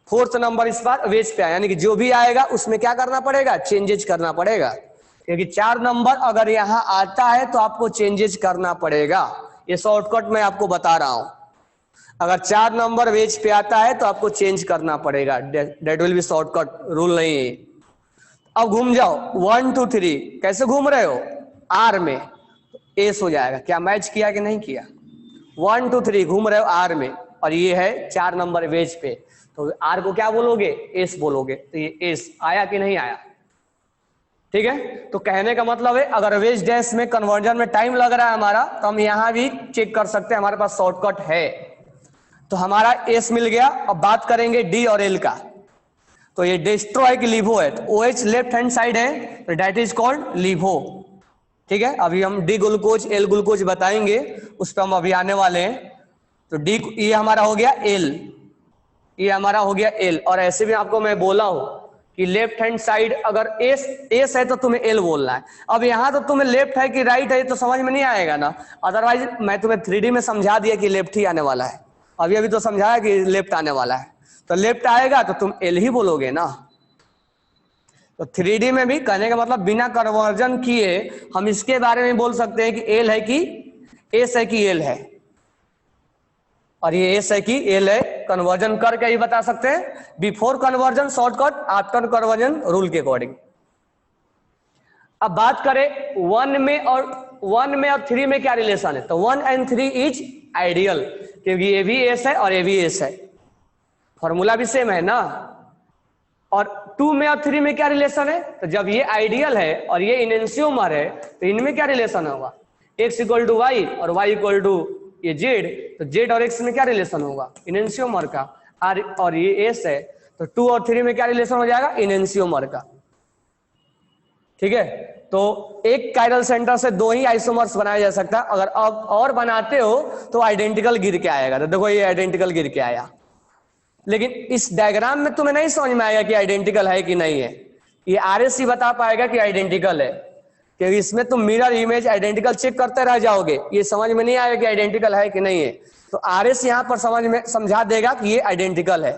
4th नंबर इस बार वेज पे आया, यानी कि जो भी आएगा उसमें क्या करना पड़ेगा, चेंजेज करना पड़ेगा, क्योंकि 4 नंबर अगर यहाँ आता है तो आपको चेंजेज करना पड़ेगा। ये शॉर्टकट मैं आपको बता रहा हूं, अगर 4 नंबर वेज पे आता है तो आपको चेंज करना पड़ेगा, that will be shortcut, rule नहीं है। अब घूम जाओ 1 2 3, कैसे घूम रहे हो, R में, एस हो जाएगा। क्या मैच किया कि नहीं किया, 1 2 3 घूम रहे हो R में, और ये है 4 नंबर वेज पे, तो R को क्या बोलोगे, एस बोलोगे, तो ये एस आया कि नहीं आया। ठीक है, तो कहने का मतलब है अगर वेज डैश में कन्वर्जन में टाइम लग रहा है हमारा, तो हम यहां भी चेक कर सकते हैं, हमारे पास शॉर्टकट है। तो हमारा एस मिल गया। अब बात करेंगे डी और एल का, तो ये डिस्ट्रॉय की लिवो है, तो OH लेफ्ट हैंड साइड है, तो डेट इज कॉल्ड लिवो। ठीक है, अभी हम डी ग्लूकोज एल ग्लूकोज बताएंगे, उस पर हम अभी आने वाले हैं। तो डी, ये हमारा हो गया एल, ये हमारा हो गया एल। और ऐसे भी आपको मैं बोला हूं कि लेफ्ट हैंड साइड अगर एस है तो तुम्हें एल बोलना है। अब यहाँ तो तुम्हें लेफ्ट है कि राइट है तो समझ में नहीं आएगा ना, अदरवाइज मैं तुम्हें 3D में समझा दिया कि लेफ्ट ही आने वाला है, अभी अभी तो समझाया कि लेफ्ट आने वाला है, तो लेफ्ट आएगा तो तुम एल ही बोलोगे ना। तो 3D में भी कहने का मतलब बिना कन्वर्जन किए हम इसके बारे में बोल सकते हैं कि एल है कि एस है कि एल है, और ये एस है कि एल है, कन्वर्जन करके ही बता सकते हैं, before conversion shortcut, after conversion rule के अकॉर्डिंग। अब बात करें 1 में और 3 में क्या रिलेशन है, तो 1 and 3 इज आइडियल, क्योंकि ये भी एस है और ये भी एस है, फॉर्मूला भी सेम है ना। और 2 में और 3 में क्या रिलेशन है, तो जब ये आइडियल है और ये इनेंशियोमर है तो इनमें क्या रिलेशन होगा, x इक्वल टू वाई और y इक्वल टू ये z, तो z और x में क्या रिलेशन होगा, इनेंशियोमर का, और ये s है तो 2 और 3 में क्या रिलेशन हो जाएगा, इनेंशियोमर का। ठीक है, तो एक कायरल सेंटर से 2 ही आइसोमर्स बनाया जा सकता है, अगर अब और बनाते हो तो आइडेंटिकल गिर के आएगा। तो देखो ये आइडेंटिकल गिर के आया, लेकिन इस डायग्राम में तुम्हें नहीं समझ में आएगा कि आइडेंटिकल है कि नहीं है, ये आरएस बता पाएगा कि आइडेंटिकल है, क्योंकि इसमें तुम मिरर इमेज आइडेंटिकल चेक करते रह जाओगे, ये समझ में नहीं आएगा कि आइडेंटिकल है कि नहीं है। तो आरएस यहां पर समझा देगा कि ये आइडेंटिकल है।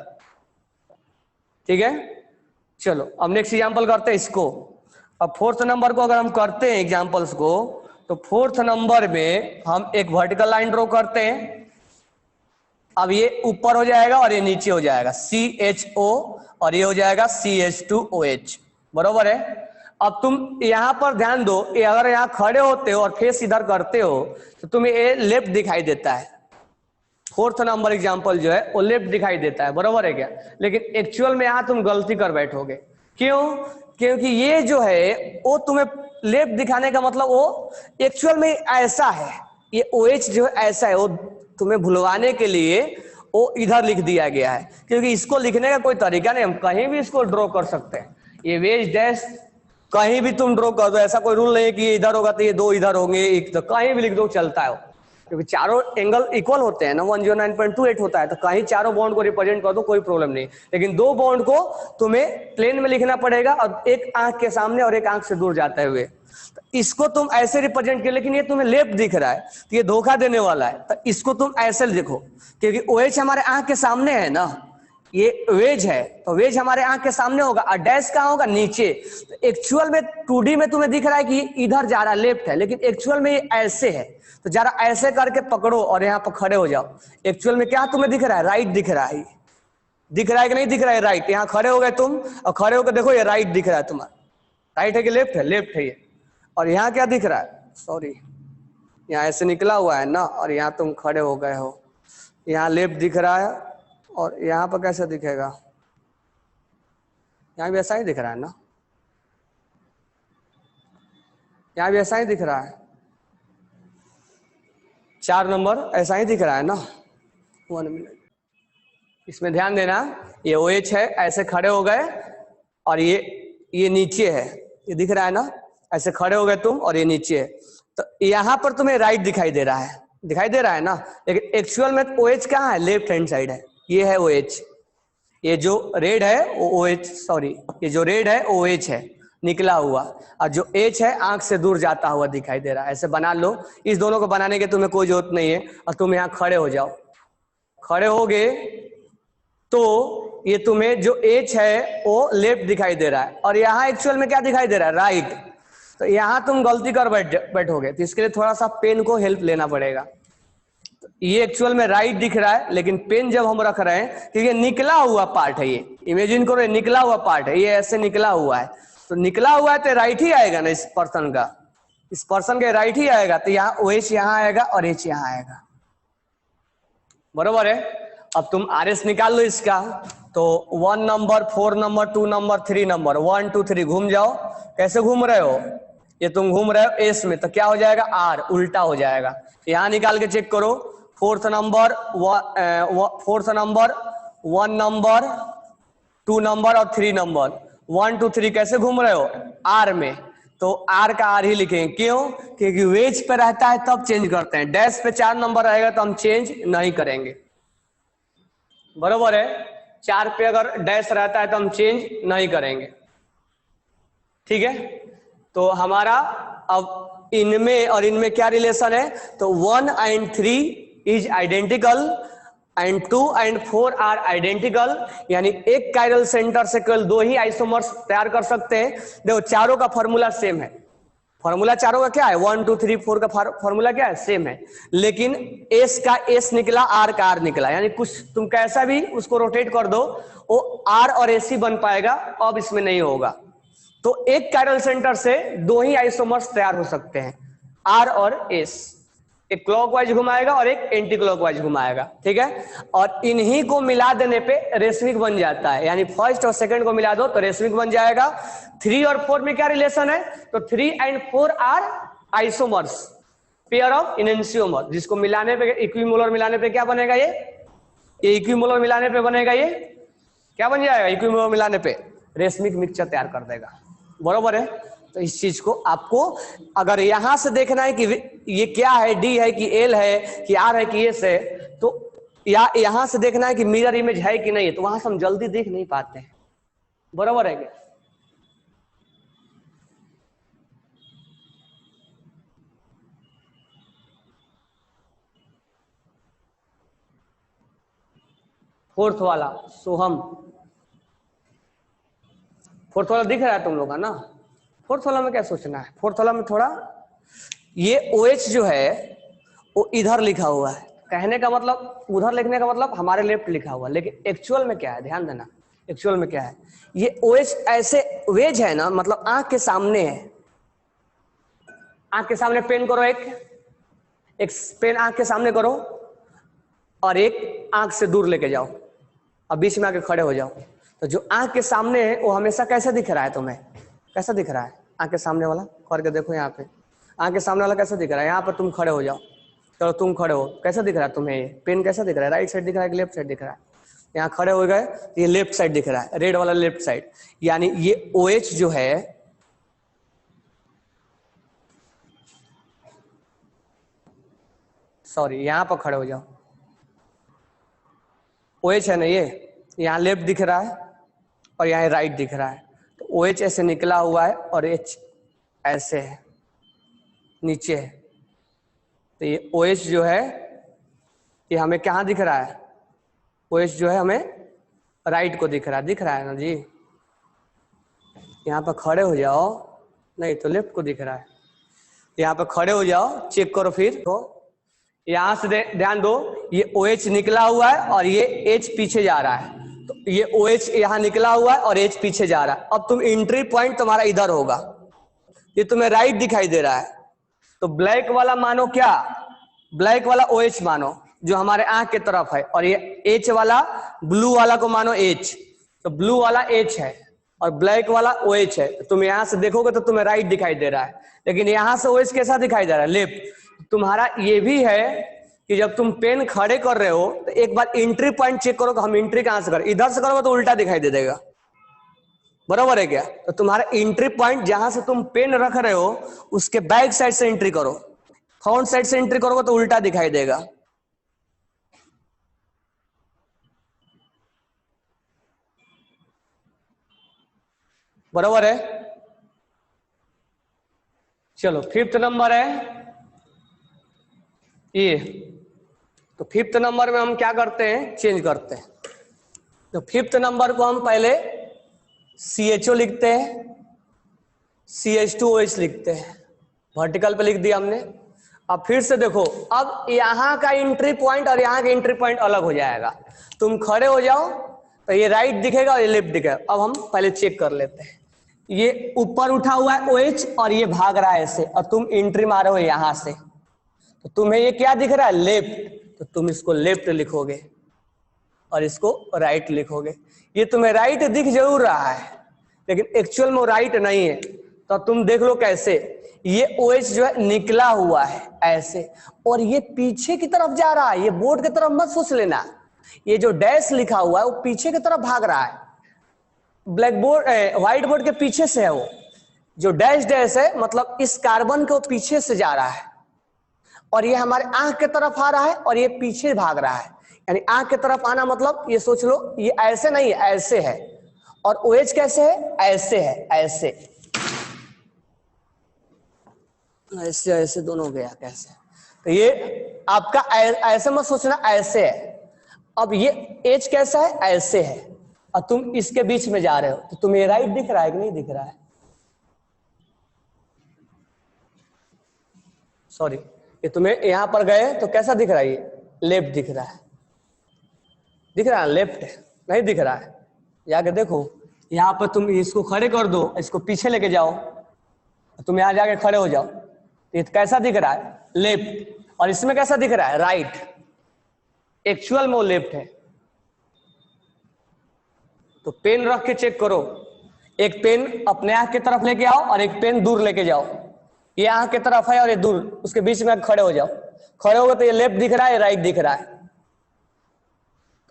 ठीक है, चलो अब नेक्स्ट एग्जांपल करते हैं इसको। अब 4th नंबर को अगर हम करते हैं एग्जांपल्स को, तो 4th नंबर में हम एक वर्टिकल लाइन ड्रॉ करते हैं। अब ये ऊपर हो जाएगा और ये नीचे हो जाएगा CHO, और ये हो जाएगा CH2OH, बरोबर है। अब तुम यहां पर ध्यान दो, ये अगर यहाँ खड़े होते हो और फेस इधर करते हो तो तुम्हें ये लेफ्ट दिखाई देता है, 4th नंबर एग्जांपल जो है वो लेफ्ट दिखाई देता है, बरोबर है क्या। लेकिन एक्चुअल में यहां तुम गलती कर बैठोगे, क्यों, क्योंकि ये जो है वो तुम्हें लेफ्ट दिखाने का मतलब वो एक्चुअल में ऐसा है, ये OH जो ऐसा है, वो तुम्हें भुलवाने के लिए वो इधर लिख दिया गया है, क्योंकि इसको लिखने का कोई तरीका नहीं, हम कहीं भी इसको ड्रॉ कर सकते हैं, ये वेज डैश कहीं भी तुम ड्रॉ कर दो, ऐसा कोई रूल नहीं है कि ये इधर होगा तो ये 2 इधर होंगे, एक तो कहीं भी लिख दो चलता है, क्योंकि चारों एंगल इक्वल होते हैं ना, 109.28 होता है, तो कहीं चारों बॉन्ड को रिप्रेजेंट कर दो, कोई प्रॉब्लम नहीं। लेकिन 2 बॉन्ड को तुम्हें प्लेन में लिखना पड़ेगा, और एक आंख के सामने और एक आंख से दूर जाते हुए, तो इसको तुम ऐसे रिप्रेजेंट किया, लेकिन ये तुम्हें लेफ्ट दिख रहा है तो ये धोखा देने वाला है, तो इसको तुम ऐसे देखो, क्योंकि OH हमारे आंख के सामने है ना, ये वेज है तो वेज हमारे आंख के सामने होगा, और डैश कहाँ होगा, नीचे। तो एक्चुअल में 2D में तुम्हें दिख रहा है कि इधर जा रहा है, लेफ्ट है, लेकिन एक्चुअल में ये ऐसे है, तो जरा ऐसे करके पकड़ो और यहाँ पर खड़े हो जाओ। एक्चुअल में क्या तुम्हें दिख रहा है, राइट दिख रहा है, दिख रहा है कि नहीं दिख रहा है, राइट। यहाँ खड़े हो गए तुम, और खड़े होकर देखो ये राइट दिख रहा है तुम्हारा, राइट है कि लेफ्ट है, लेफ्ट है ये। और यहाँ क्या दिख रहा है, सॉरी यहाँ ऐसे निकला हुआ है ना, और यहाँ तुम खड़े हो गए हो, यहाँ लेफ्ट दिख रहा है, और यहाँ पर कैसे दिखेगा, यहाँ भी ऐसा ही दिख रहा है ना, यहाँ भी ऐसा ही दिख रहा है, 4 नंबर ऐसा ही दिख रहा है ना। 1 मिनट, इसमें ध्यान देना, ये OH है, ऐसे खड़े हो गए, और ये नीचे है, ये दिख रहा है ना, ऐसे खड़े हो गए तुम और ये नीचे है, तो यहाँ पर तुम्हें राइट दिखाई दे रहा है, दिखाई दे रहा है ना, लेकिन एक्चुअल में OH कहाँ है, लेफ्ट हैंड साइड है, ये है OH, ये जो रेड है वो OH, सॉरी ये जो रेड है OH है निकला हुआ, और जो H है आंख से दूर जाता हुआ दिखाई दे रहा है। ऐसे बना लो, इस दोनों को बनाने की तुम्हें कोई जरूरत नहीं है, और तुम यहाँ खड़े हो जाओ, खड़े होगे तो ये तुम्हें जो H है वो लेफ्ट दिखाई दे रहा है, और यहाँ एक्चुअल में क्या दिखाई दे रहा है, राइट। तो यहाँ तुम गलती कर बैठोगे, तो इसके लिए थोड़ा सा पेन को हेल्प लेना पड़ेगा। ये एक्चुअल में राइट दिख रहा है, लेकिन पेन जब हम रख रहे हैं, क्योंकि निकला हुआ पार्ट है, ये इमेजिन करो, निकला हुआ पार्ट है, ये ऐसे निकला हुआ है, तो निकला हुआ है तो राइट ही आएगा ना, इस पर्सन का, इस पर्सन के राइट ही आएगा, तो यहाँ OH यहाँ आएगा और H यहाँ आएगा, बरोबर है। अब तुम RS निकाल लो इसका, तो 1 नंबर, 4 नंबर, 2 नंबर, 3 नंबर, 1 2 3 घूम जाओ। कैसे घूम रहे हो, ये तुम घूम रहे हो S में, तो क्या हो जाएगा, R उल्टा हो जाएगा। यहाँ निकाल के चेक करो, 4th number, 4th number, 1 number, 2 number और 3 नंबर, 1 2 3 कैसे घूम रहे हो, R में, तो R का R ही लिखेंगे, क्यों, क्योंकि वेज पे रहता है तब चेंज करते हैं, डैश पे 4 नंबर रहेगा तो हम चेंज नहीं करेंगे, बरोबर है। 4 पे अगर डैश रहता है तो हम चेंज नहीं करेंगे, ठीक है। तो हमारा अब इनमें और इनमें क्या रिलेशन है, तो 1 and 3 is identical and 2 and 4 are identical, यानी एक कायरल सेंटर से केवल 2 ही आइसोमर्स तैयार कर सकते हैं। देखो चारों का फॉर्मूला सेम है, फॉर्मूला चारों का क्या है, 1 2 3 4 का फॉर्मूला क्या है, सेम है, लेकिन एस का एस निकला, आर का आर निकला, यानी कुछ तुम कैसा भी उसको रोटेट कर दो वो आर और एस ही बन पाएगा, अब इसमें नहीं होगा। तो एक कायरल सेंटर से 2 ही आइसोमर्स तैयार हो सकते हैं, आर और एस, एक क्लॉकवाइज घुमाएगा और एक एंटी क्लॉकवाइज घुमाएगा, ठीक है। और इन्हीं को मिला देने पे रेशमिक बन जाता है, यानी फर्स्ट और सेकंड को मिला दो तो रेशमिक बन जाएगा। 3 और 4 में क्या रिलेशन है, तो 3 and 4 are isomers, pair of enantiomer, जिसको मिलाने पे इक्विमोलर मिलाने पे क्या बनेगा, ये इक्विमोलर मिलाने पे बनेगा, ये क्या बन जाएगा, इक्विमोलर मिलाने पे रेशमिक मिक्सचर तैयार कर देगा, बरोबर है। तो इस चीज को आपको अगर यहां से देखना है कि ये क्या है, डी है कि एल है कि आर है कि एस है, तो या यहां से देखना है कि मिरर इमेज है कि नहीं है, तो वहां से हम जल्दी देख नहीं पाते हैं, बराबर है क्या। फोर्थ वाला सोहम, फोर्थ वाला दिख रहा है तुम लोग का ना, फोर्थ वाला में क्या सोचना है, फोर्थ वाला में थोड़ा ये OH जो है वो इधर लिखा हुआ है, कहने का मतलब उधर लिखने का मतलब हमारे लेफ्ट लिखा हुआ है, लेकिन एक्चुअल में क्या है, ध्यान देना, एक्चुअल में क्या है, ये OH ऐसे वेज है ना, मतलब आंख के सामने है, आंख के सामने पेन करो, एक पेन आंख के सामने करो और एक आंख से दूर लेके जाओ, अब बीच में आके खड़े हो जाओ। तो जो आंख के सामने है वो हमेशा कैसा दिख रहा है तुम्हें, कैसा दिख रहा है, आंख के सामने वाला करके देखो, यहाँ पे आंख के सामने वाला कैसा दिख रहा है, यहाँ पर तुम खड़े हो जाओ, चलो तुम खड़े हो, कैसा दिख रहा है तुम्हें, ये पेन कैसा दिख रहा है, राइट साइड दिख रहा है कि लेफ्ट साइड दिख रहा है, यहाँ खड़े हो गए तो ये लेफ्ट साइड दिख रहा है, रेड वाला लेफ्ट साइड, यानी ये OH जो है सॉरी यहाँ पर खड़े हो जाओ, OH है ना, ये यहाँ लेफ्ट दिख रहा है और यहाँ राइट दिख रहा है, तो OH ऐसे निकला हुआ है और H ऐसे है नीचे है, तो ये OH जो है ये हमें कहाँ दिख रहा है, OH जो है हमें राइट को दिख रहा है ना जी, यहाँ पर खड़े हो जाओ, नहीं तो लेफ्ट को दिख रहा है, यहाँ पर खड़े हो जाओ, चेक करो फिर, तो यहां से ध्यान दो, ये OH निकला हुआ है और ये H पीछे जा रहा है, तो ये OH यहाँ निकला हुआ है और H पीछे जा रहा है। अब तुम एंट्री पॉइंट तुम्हारा इधर होगा, ये तुम्हें राइट दिखाई दे रहा है, तो ब्लैक वाला मानो क्या, ब्लैक वाला OH मानो जो हमारे आंख के तरफ है, और ये H वाला ब्लू वाला को मानो H, तो ब्लू वाला H है और ब्लैक वाला OH है। तुम यहां से देखोगे तो तुम्हें राइट दिखाई दे रहा है, लेकिन यहां से OH कैसा दिखाई दे रहा है, लेफ्ट। तुम्हारा ये भी है कि जब तुम पेन खड़े कर रहे हो तो एक बार एंट्री पॉइंट चेक करो, हम एंट्री कहां से करें, इधर से करोगे तो उल्टा दिखाई दे देगा, बराबर है क्या। तो तुम्हारा एंट्री पॉइंट जहां से तुम पेन रख रहे हो उसके बैक साइड से एंट्री करो, फ्रंट साइड से एंट्री करोगे तो उल्टा दिखाई देगा, बराबर है। चलो फिफ्थ नंबर है ये, तो फिफ्थ नंबर में हम क्या करते हैं, चेंज करते हैं। तो फिफ्थ नंबर को हम पहले CHO लिखते हैं, CH2OH लिखते हैं, वर्टिकल पे लिख दिया हमने। अब फिर से देखो, अब यहाँ का एंट्री पॉइंट और यहाँ का एंट्री पॉइंट अलग हो जाएगा, तुम खड़े हो जाओ तो ये राइट दिखेगा और ये लेफ्ट दिखेगा। अब हम पहले चेक कर लेते हैं, ये ऊपर उठा हुआ है OH और ये भाग रहा है ऐसे, और तुम एंट्री मारे हो यहां से, तो तुम्हें ये क्या दिख रहा है, लेफ्ट, तो तुम इसको लेफ्ट लिखोगे और इसको राइट लिखोगे। ये तुम्हें राइट दिख जरूर रहा है लेकिन एक्चुअल में राइट नहीं है, तो तुम देख लो कैसे, ये OH जो है निकला हुआ है ऐसे और ये पीछे की तरफ जा रहा है, ये बोर्ड की तरफ मत सोच लेना, ये जो डैश लिखा हुआ है वो पीछे की तरफ भाग रहा है, ब्लैक बोर्ड व्हाइट बोर्ड के पीछे से है वो, जो डैश डैश है मतलब इस कार्बन को पीछे से जा रहा है और ये हमारे आंख की तरफ आ रहा है और ये पीछे भाग रहा है, यानी आंख की तरफ आना मतलब ये सोच लो ये ऐसे नहीं है, ऐसे है, और OH कैसे है, ऐसे है, ऐसे ऐसे ऐसे दोनों गया कैसे। तो ये आपका ऐसे मत सोचना, ऐसे है। अब ये H कैसा है, ऐसे है, और तुम इसके बीच में जा रहे हो, तो तुम्हें राइट दिख रहा है कि नहीं दिख रहा है? सॉरी, ये तुम्हें यहां पर गए तो कैसा दिख रहा है, ये लेफ्ट दिख रहा है, दिख रहा है लेफ्ट, नहीं दिख रहा है? जाके देखो, यहां पर तुम इसको खड़े कर दो, इसको पीछे लेके जाओ, तुम यहां जाके खड़े हो जाओ, ये कैसा दिख रहा है, लेफ्ट, और इसमें कैसा दिख रहा है, राइट। एक्चुअल में वो लेफ्ट है। तो पेन रख के चेक करो, एक पेन अपने आंख की तरफ लेके आओ और एक पेन दूर लेके जाओ, ये आंख की तरफ है और ये दूर, उसके बीच में खड़े हो जाओ, खड़े हो गए तो ये लेफ्ट दिख रहा है, राइट दिख रहा है?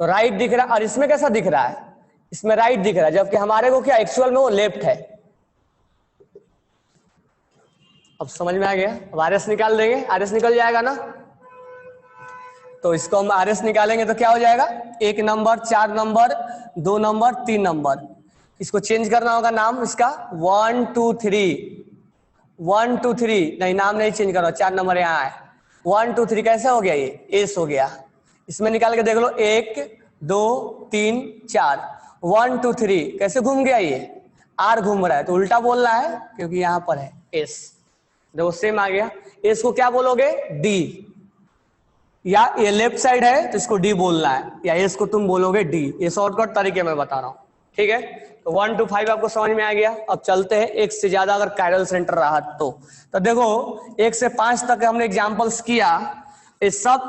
तो राइट दिख रहा है, और इसमें कैसा दिख रहा है, इसमें राइट दिख रहा है, जबकि हमारे को क्या एक्चुअल में वो लेफ्ट है। अब समझ में आ गया? अब RS निकाल देंगे, RS निकल जाएगा ना। तो इसको हम RS निकालेंगे तो क्या हो जाएगा, 1 नंबर, 4 नंबर, 2 नंबर, 3 नंबर। इसको चेंज करना होगा नाम इसका, 1 2 3, 1 2 3, नहीं नाम नहीं चेंज करो, 4 नंबर यहाँ है, 1 2 3 कैसे हो गया, ये एस हो गया। इसमें निकाल के देख लो, 1 2 3 4, 1 2 3 कैसे घूम गया, ये R घूम रहा है, तो उल्टा बोलना है क्योंकि यहाँ पर है एस। देखो सेम आ गया। एस को क्या बोलोगे, डी, या ये लेफ्ट साइड है तो इसको डी बोलना है, या एस को तुम बोलोगे डी। ये शॉर्टकट तरीके में बता रहा हूं, ठीक है? तो 1 to 5 आपको समझ में आ गया। अब चलते हैं एक से ज्यादा अगर कायरल सेंटर रहा तो देखो 1 से 5 तक हमने एग्जांपल्स किया, ये सब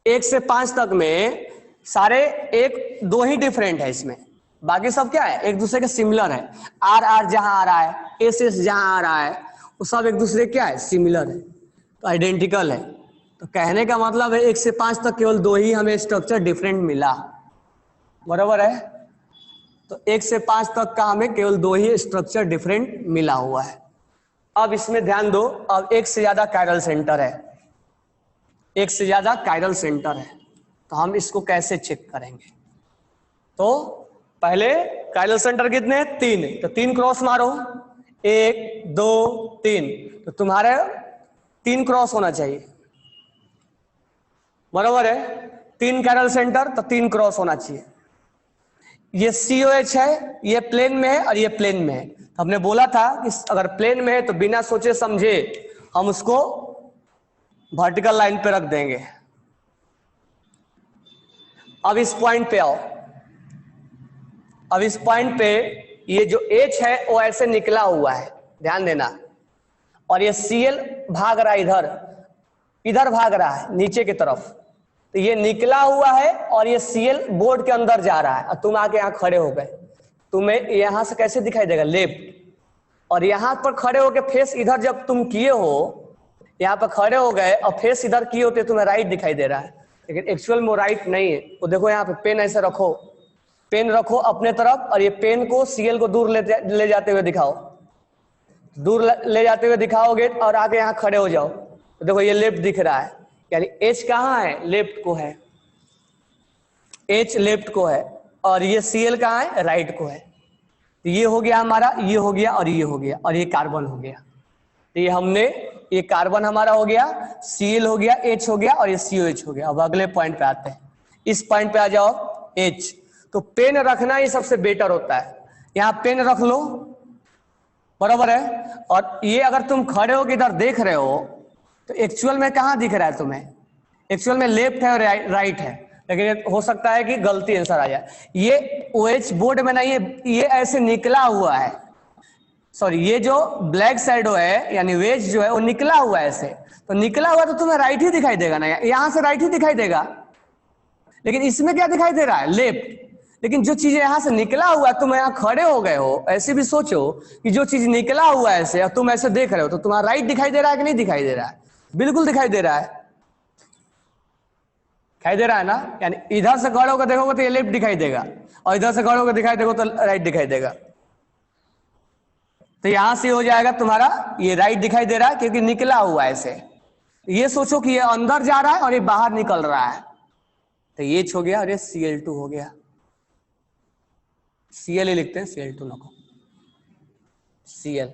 1 से 5 तक में सारे 1 2 ही डिफरेंट है, इसमें बाकी सब क्या है, एक दूसरे के सिमिलर है। आर आर जहां आ रहा है, एस एस जहां आ रहा है, वो सब एक दूसरे क्या है, सिमिलर है, तो आइडेंटिकल है। तो कहने का मतलब है 1 से 5 तक केवल 2 ही हमें स्ट्रक्चर डिफरेंट मिला, बराबर है? तो 1 से 5 तक का हमें केवल 2 ही स्ट्रक्चर डिफरेंट मिला हुआ है। अब इसमें ध्यान दो, अब 1 से ज्यादा कायरल सेंटर है, 1 से ज्यादा कायरल सेंटर है, तो हम इसको कैसे चेक करेंगे? तो पहले कायरल सेंटर कितने, 3, तो 3 क्रॉस मारो, 1 2 3, तो तुम्हारे 3 क्रॉस होना चाहिए, बराबर है? 3 कायरल सेंटर तो 3 क्रॉस होना चाहिए। ये COH है, ये प्लेन में है और ये प्लेन में है। हमने बोला था कि अगर प्लेन में है तो बिना सोचे समझे हम उसको वर्टिकल लाइन पे रख देंगे। अब इस पॉइंट पे आओ, अब इस पॉइंट पे ये जो H है वो ऐसे निकला हुआ है, ध्यान देना, और ये Cl भाग रहा है इधर भाग रहा है नीचे की तरफ, तो ये निकला हुआ है और ये Cl बोर्ड के अंदर जा रहा है, और तुम आके यहाँ खड़े हो गए, तुम्हें यहां से कैसे दिखाई देगा, लेफ्ट, और यहाँ पर खड़े होके फेस इधर जब तुम किए हो, यहाँ पर खड़े हो गए और फेस इधर किए होते तुम्हें राइट दिखाई दे रहा है, लेकिन एक्चुअल में वो राइट नहीं है। वो देखो यहाँ पे पेन ऐसे रखो, पेन रखो अपने तरफ, और ये पेन को Cl को दूर ले जाते हुए दिखाओ, दूर ले जाते हुए दिखाओगे और आके यहाँ खड़े हो जाओ, तो देखो ये लेफ्ट दिख रहा है, यानी H कहाँ है, लेफ्ट को है, H लेफ्ट को है, और ये Cl कहाँ है, राइट को है। तो ये हो गया हमारा, ये हो गया और ये हो गया, और ये कार्बन हो गया। तो ये हमने, ये कार्बन हमारा हो गया, Cl हो गया, H हो गया, और ये COH हो गया। अब अगले पॉइंट पे आते हैं, इस पॉइंट पे आ जाओ, H। तो पेन रखना ही सबसे बेटर होता है, यहाँ पेन रख लो, बराबर है? और ये अगर तुम खड़े हो के इधर देख रहे हो तो एक्चुअल में कहाँ दिख रहा है तुम्हें, एक्चुअल में लेफ्ट है और राइट है, लेकिन हो सकता है कि गलती आंसर आ जाए। ये OH बोर्ड में नहीं है, ये ऐसे निकला हुआ है, सॉरी, ये जो ब्लैक शैडो है यानी वेज जो है वो निकला हुआ है ऐसे, तो निकला हुआ तो तुम्हें राइट ही दिखाई देगा ना, यहां से राइट ही दिखाई देगा, लेकिन इसमें क्या दिखाई दे रहा है, लेफ्ट। लेकिन जो चीज यहां से निकला हुआ है, तुम यहाँ खड़े हो गए हो, ऐसे भी सोचो कि जो चीज निकला हुआ है ऐसे और तुम ऐसे देख रहे हो, तो तुम्हारा राइट दिखाई दे रहा है कि नहीं दिखाई दे रहा है, बिल्कुल दिखाई दे रहा है, दिखाई दे रहा है ना। यानी इधर से खड़े होकर देखोगे तो ये लेफ्ट दिखाई देगा, और इधर से खड़े होकर दिखाई देगा तो राइट दिखाई देगा। तो यहां से हो जाएगा तुम्हारा, ये राइट दिखाई दे रहा है क्योंकि निकला हुआ है ऐसे। ये सोचो कि ये अंदर जा रहा है और ये बाहर निकल रहा है, तो ये H हो गया और ये Cl2 हो गया, Cl ही लिखते हैं, Cl2 नको, Cl।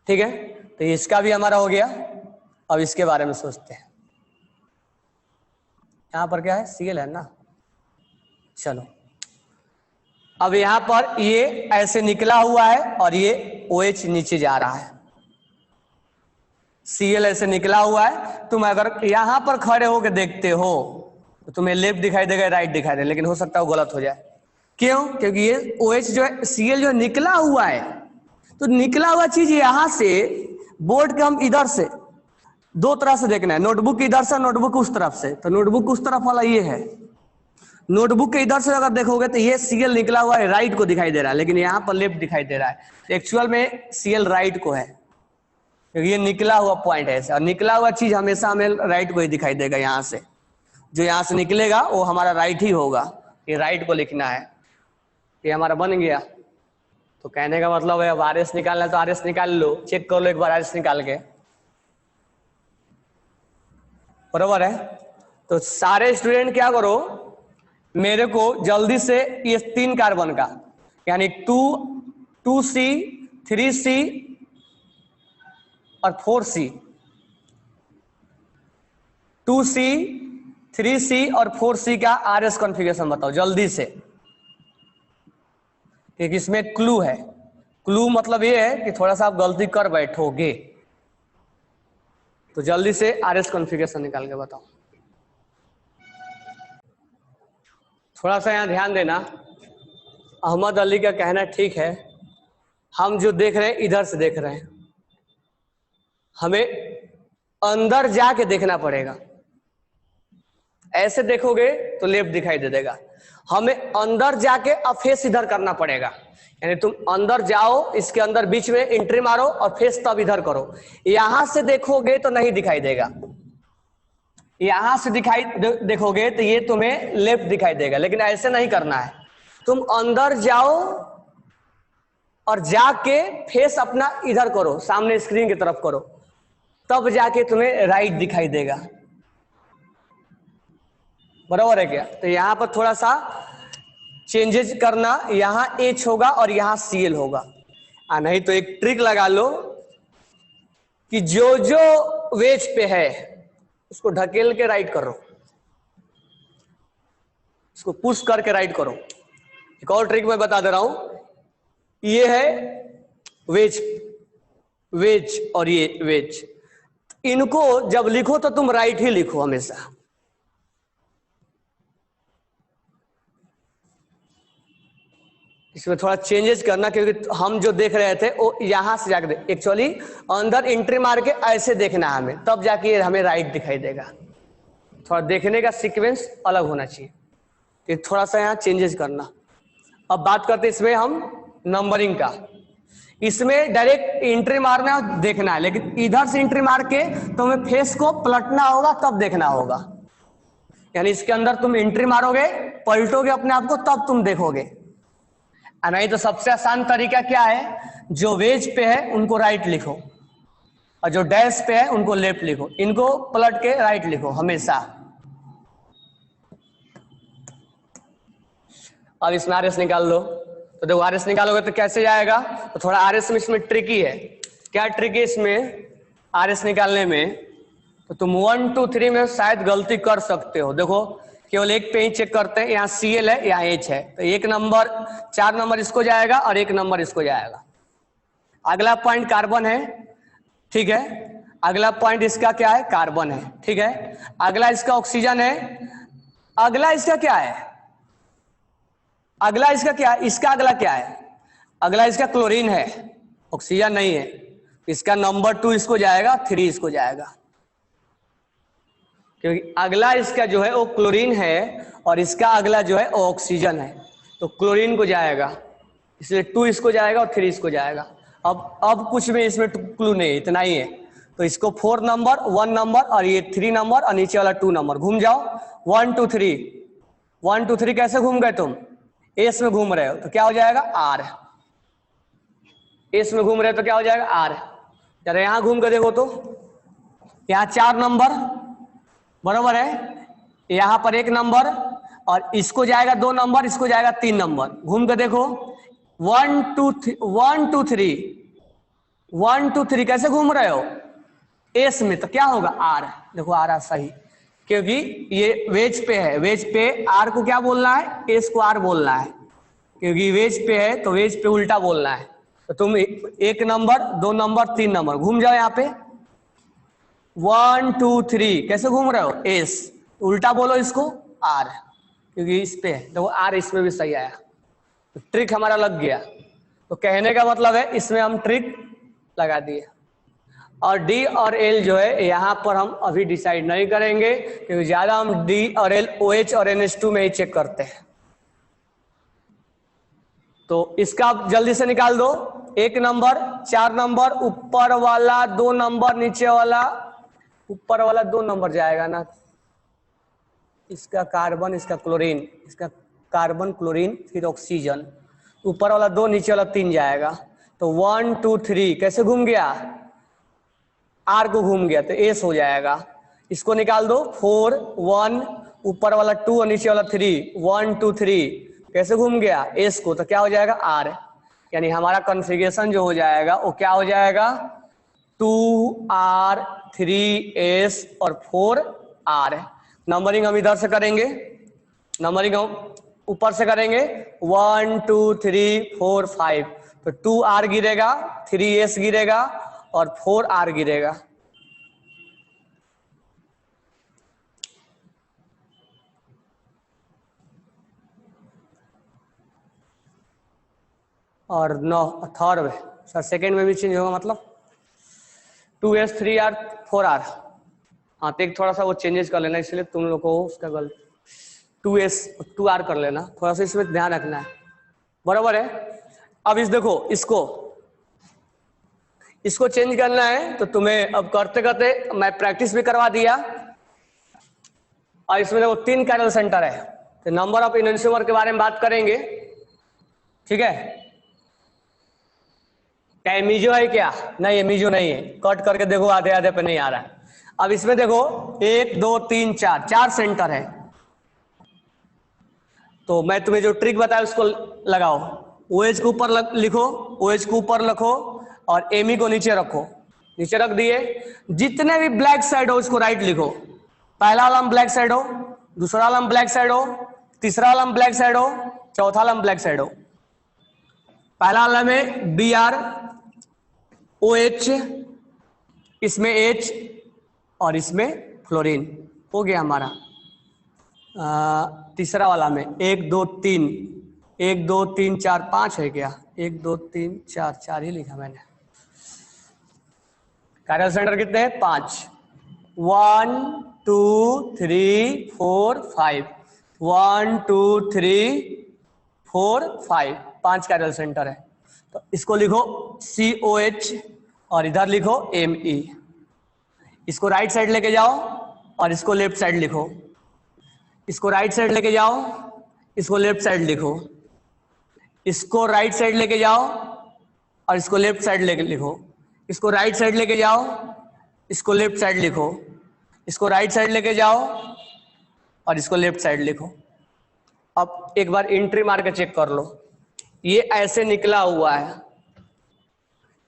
ठीक है, तो इसका भी हमारा हो गया। अब इसके बारे में सोचते हैं, यहां पर क्या है, Cl है ना। चलो अब यहां पर ये ऐसे निकला हुआ है और ये OH नीचे जा रहा है, Cl ऐसे निकला हुआ है। तुम अगर यहां पर खड़े होकर देखते हो तो तुम्हें लेफ्ट दिखाई देगा, राइट दिखाई देगा, लेकिन हो सकता है वो गलत हो जाए। क्यों? क्योंकि ये OH जो है, Cl जो निकला हुआ है, तो निकला हुआ चीज यहां से बोर्ड के हम इधर से दो तरह से देखना है, नोटबुक इधर से, नोटबुक उस तरफ से। तो नोटबुक उस तरफ वाला ये है, नोटबुक के इधर से अगर देखोगे तो ये Cl निकला हुआ है, राइट को दिखाई दे रहा है, लेकिन यहाँ पर लेफ्ट दिखाई दे रहा है। एक्चुअल में Cl राइट को है, क्योंकि ये निकला हुआ पॉइंट है ऐसा, और निकला हुआ चीज हमेशा हमें राइट को ही दिखाई देगा। यहाँ से जो यहाँ से निकलेगा वो हमारा राइट ही होगा, ये राइट को लिखना है। ये हमारा बन गया। तो कहने का मतलब है अब RS निकालना है तो RS निकाल लो, चेक कर लो एक बार RS निकाल के, बराबर है। तो सारे स्टूडेंट क्या करो, मेरे को जल्दी से ये 3 कार्बन का, यानी 2C 3C और 4C, 2C 3C और 4C का RS कॉन्फ़िगरेशन बताओ जल्दी से, क्योंकि इसमें क्लू है। क्लू मतलब ये है कि थोड़ा सा आप गलती कर बैठोगे, तो जल्दी से RS कॉन्फ़िगरेशन निकाल के बताओ। थोड़ा सा यहाँ ध्यान देना, अहमद अली का कहना ठीक है, हम जो देख रहे हैं इधर से देख रहे हैं, हमें अंदर जाके देखना पड़ेगा। ऐसे देखोगे तो लेफ्ट दिखाई दे देगा, हमें अंदर जाके अब फेस इधर करना पड़ेगा। यानी तुम अंदर जाओ, इसके अंदर बीच में एंट्री मारो और फेस तब इधर करो। यहां से देखोगे तो नहीं दिखाई देगा, यहां से देखोगे तो ये तुम्हें लेफ्ट दिखाई देगा, लेकिन ऐसे नहीं करना है। तुम अंदर जाओ और जाके फेस अपना इधर करो, सामने स्क्रीन की तरफ करो, तब जाके तुम्हें राइट दिखाई देगा। बराबर है क्या? तो यहां पर थोड़ा सा चेंजेस करना, यहां H होगा और यहां Cl होगा। नहीं तो एक ट्रिक लगा लो कि जो जो वेज पे है उसको ढकेल के राइट करो, इसको पुश करके राइट करो। एक और ट्रिक मैं बता दे रहा हूं, ये है वेज, वेज और ये वेज, इनको जब लिखो तो तुम राइट ही लिखो हमेशा। इसमें थोड़ा चेंजेस करना, क्योंकि हम जो देख रहे थे वो यहां से जाकर, एक्चुअली अंदर एंट्री मार के ऐसे देखना है हमें, तब जाके हमें राइट दिखाई देगा। थोड़ा देखने का सीक्वेंस अलग होना चाहिए, तो थोड़ा सा यहाँ चेंजेस करना। अब बात करते हैं इसमें हम नंबरिंग का। इसमें डायरेक्ट एंट्री मारना है, देखना है, लेकिन इधर से एंट्री मार के तो हमें फेस को पलटना होगा, तब देखना होगा। यानी इसके अंदर तुम एंट्री मारोगे, पलटोगे अपने आप को, तब तुम देखोगे। नहीं तो सबसे आसान तरीका क्या है, जो वेज पे है उनको राइट लिखो और जो डैश पे है उनको लेफ्ट लिखो, इनको पलट के राइट लिखो हमेशा। अब इसमें RS निकाल लो, तो देखो RS निकालोगे तो कैसे जाएगा, तो थोड़ा RS में इसमें ट्रिकी है। क्या ट्रिक है इसमें RS निकालने में, तो तुम 1 2 3 में शायद गलती कर सकते हो। देखो केवल एक पे ही चेक करते हैं, यहाँ Cl है, यहाँ H है, तो 1 नंबर 4 नंबर इसको जाएगा और 1 नंबर इसको जाएगा। अगला पॉइंट कार्बन है, ठीक है, अगला पॉइंट इसका क्या है, कार्बन है, ठीक है। अगला इसका ऑक्सीजन है, अगला इसका क्या है, अगला इसका क्या है, इसका अगला क्या है, अगला इसका क्लोरीन है, ऑक्सीजन नहीं है। इसका नंबर 2 इसको जाएगा, 3 इसको जाएगा, क्योंकि अगला इसका जो है वो क्लोरीन है और इसका अगला जो है वो ऑक्सीजन है, तो क्लोरीन को जाएगा, इसलिए 2 इसको जाएगा और 3 इसको जाएगा। अब कुछ भी इसमें क्लू नहीं, इतना ही है। तो इसको 4 नंबर 1 नंबर और ये 3 नंबर और नीचे वाला 2 नंबर, घूम जाओ 1 2 3 1 2 3 कैसे घूम गए तुम, एस में घूम रहे हो तो क्या हो जाएगा आर, एस में घूम रहे हो तो क्या हो जाएगा आर। जरा यहां घूम कर देखो तो यहाँ 4 नंबर, बराबर है, यहां पर 1 नंबर, और इसको जाएगा 2 नंबर, इसको जाएगा 3 नंबर। घूम के देखो 1 2 3 1 2 3 कैसे घूम रहे हो एस में, तो क्या होगा आर। देखो आर सही, क्योंकि ये वेज पे है, वेज पे आर को क्या बोलना है, एस को आर बोलना है, क्योंकि वेज पे है तो वेज पे उल्टा बोलना है। तो तुम 1 नंबर 2 नंबर 3 नंबर घूम जाओ यहाँ पे 1 2 3 कैसे घूम रहे हो एस, उल्टा बोलो इसको आर, क्योंकि इस पे है। देखो आर इसमें भी सही आया, तो ट्रिक हमारा लग गया। तो कहने का मतलब है इसमें हम ट्रिक लगा दिए। और डी और एल जो है यहाँ पर हम अभी डिसाइड नहीं करेंगे, क्योंकि ज्यादा हम डी और एल OH और NH2 में ही चेक करते हैं। तो इसका आप जल्दी से निकाल दो, 1 नंबर 4 नंबर, ऊपर वाला 2 नंबर, नीचे वाला ऊपर वाला 2 नंबर जाएगा ना, इसका कार्बन इसका क्लोरीन, इसका कार्बन क्लोरीन फिर ऑक्सीजन, ऊपर वाला 2 नीचे वाला 3 जाएगा। तो 1 2 3 कैसे घूम गया, आर को घूम गया, तो एस हो जाएगा। इसको निकाल दो 4 1 ऊपर वाला 2 और नीचे वाला 3, 1 2 3 कैसे घूम गया एस को, तो क्या हो जाएगा आर। यानी हमारा कॉन्फ़िगरेशन जो हो जाएगा वो क्या हो जाएगा 2R 3S और 4R। नंबरिंग हम इधर से करेंगे, नंबरिंग हम ऊपर से करेंगे 1 2 3 4 5, तो 2R गिरेगा, 3S गिरेगा और 4R गिरेगा। और 9 थर्ड में सर सेकेंड में भी चेंज होगा, मतलब 2S 3R 4R। हाँ तो एक थोड़ा सा वो चेंजेस कर लेना, इसलिए तुम लोग को उसका गलत 2S 2R कर लेना, थोड़ा सा इसमें ध्यान रखना है, बराबर है। अब इस देखो इसको चेंज करना है, तो तुम्हें अब करते करते मैं प्रैक्टिस भी करवा दिया। और इसमें देखो 3 कैरल सेंटर है, तो नंबर ऑफ इनोन्सिमर के बारे में बात करेंगे, ठीक है। क्या एमिजो है क्या, नहीं एमिजो नहीं है, कट करके देखो आधे आधे पे नहीं आ रहा है। अब इसमें देखो 1 2 3 4 सेंटर है, तो मैं तुम्हें जो ट्रिक बताया उसको लगाओ। OH को ऊपर लिखो, OH को ऊपर रखो और एमी को नीचे रखो, नीचे रख दिए। जितने भी ब्लैक साइड हो उसको राइट लिखो, पहला वाला ब्लैक साइड हो, दूसरा वाला ब्लैक साइड हो, तीसरा वाला ब्लैक साइड हो, चौथा वाला ब्लैक साइड हो। पहला वाला में Br OH, इसमें H और इसमें फ्लोरीन हो गया हमारा। तीसरा वाला में 1 2 3 1 2 3 4 5 है क्या, 1 2 3 4 ही लिखा मैंने। कैरल सेंटर कितने हैं 5, 1 2 3 4 5, 1 2 3 4 5, 5 कैरल सेंटर है। तो इसको लिखो COH और इधर लिखो Me। इसको राइट साइड लेके जाओ और इसको लेफ्ट साइड लिखो, इसको राइट साइड लेके जाओ, इसको लेफ्ट साइड लिखो, इसको राइट साइड लेके जाओ और इसको लेफ्ट साइड लेके लिखो, इसको राइट साइड लेके जाओ, इसको लेफ्ट साइड लिखो, इसको राइट साइड लेके जाओ और इसको लेफ्ट साइड लिखो। अब एक बार एंट्री मार के चेक कर लो, ये ऐसे निकला हुआ है,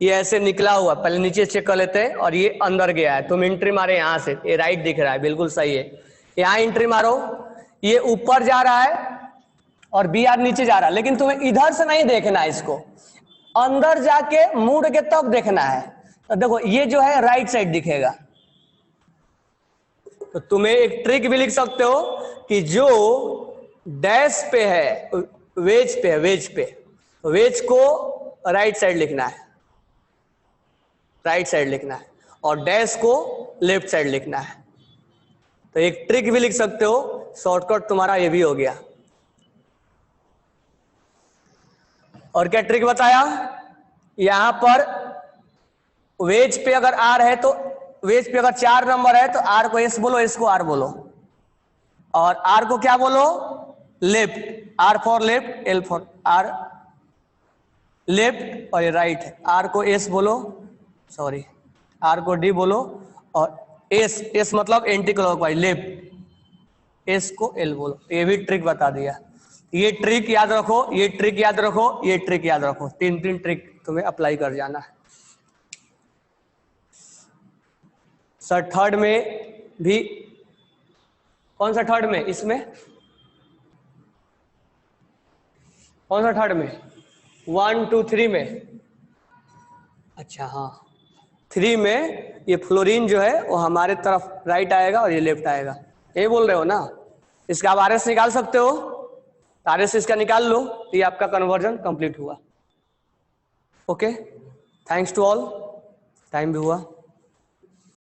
ये ऐसे निकला हुआ, पहले नीचे चेक कर लेते हैं। और ये अंदर गया है, तुम एंट्री मारे यहां से, ये राइट दिख रहा है, बिल्कुल सही है। यहां एंट्री मारो, ये ऊपर जा रहा है और Br नीचे जा रहा है, लेकिन तुम्हें इधर से नहीं देखना है, इसको अंदर जाके मुड़ के तब देखना है। तो देखो ये जो है राइट साइड दिखेगा। तो तुम्हें एक ट्रिक भी लिख सकते हो कि जो डैश पे है वेज पे है, वेज को राइट साइड लिखना है, राइट साइड लिखना है, और डैश को लेफ्ट साइड लिखना है। तो एक ट्रिक भी लिख सकते हो, शॉर्टकट तुम्हारा ये भी हो गया। और क्या ट्रिक बताया, यहां पर वेज पे अगर R है, तो वेज पे अगर 4 नंबर है तो R को S बोलो, S को R बोलो, और R को क्या बोलो left, R for left, L for R left, और ये राइट है, R को S बोलो, सॉरी R को D बोलो, और S मतलब एंटी क्लॉकवाइज लेफ्ट, एस को एल बोलो। ये भी ट्रिक बता दिया। ये ट्रिक याद रखो, ये ट्रिक याद रखो, ये ट्रिक याद रखो, 3 ट्रिक तुम्हें अप्लाई कर जाना है। सर थर्ड में भी, कौन सा थर्ड में, इसमें कौन सा थर्ड में, 1 2 3 में, अच्छा हाँ 3 में ये फ्लोरीन जो है वो हमारे तरफ राइट आएगा और ये लेफ्ट आएगा, ये बोल रहे हो ना। इसका आप आरएस निकाल सकते हो, आरएस इसका निकाल लो, तो ये आपका कन्वर्जन कंप्लीट हुआ। Okay, thanks to all, time भी हुआ।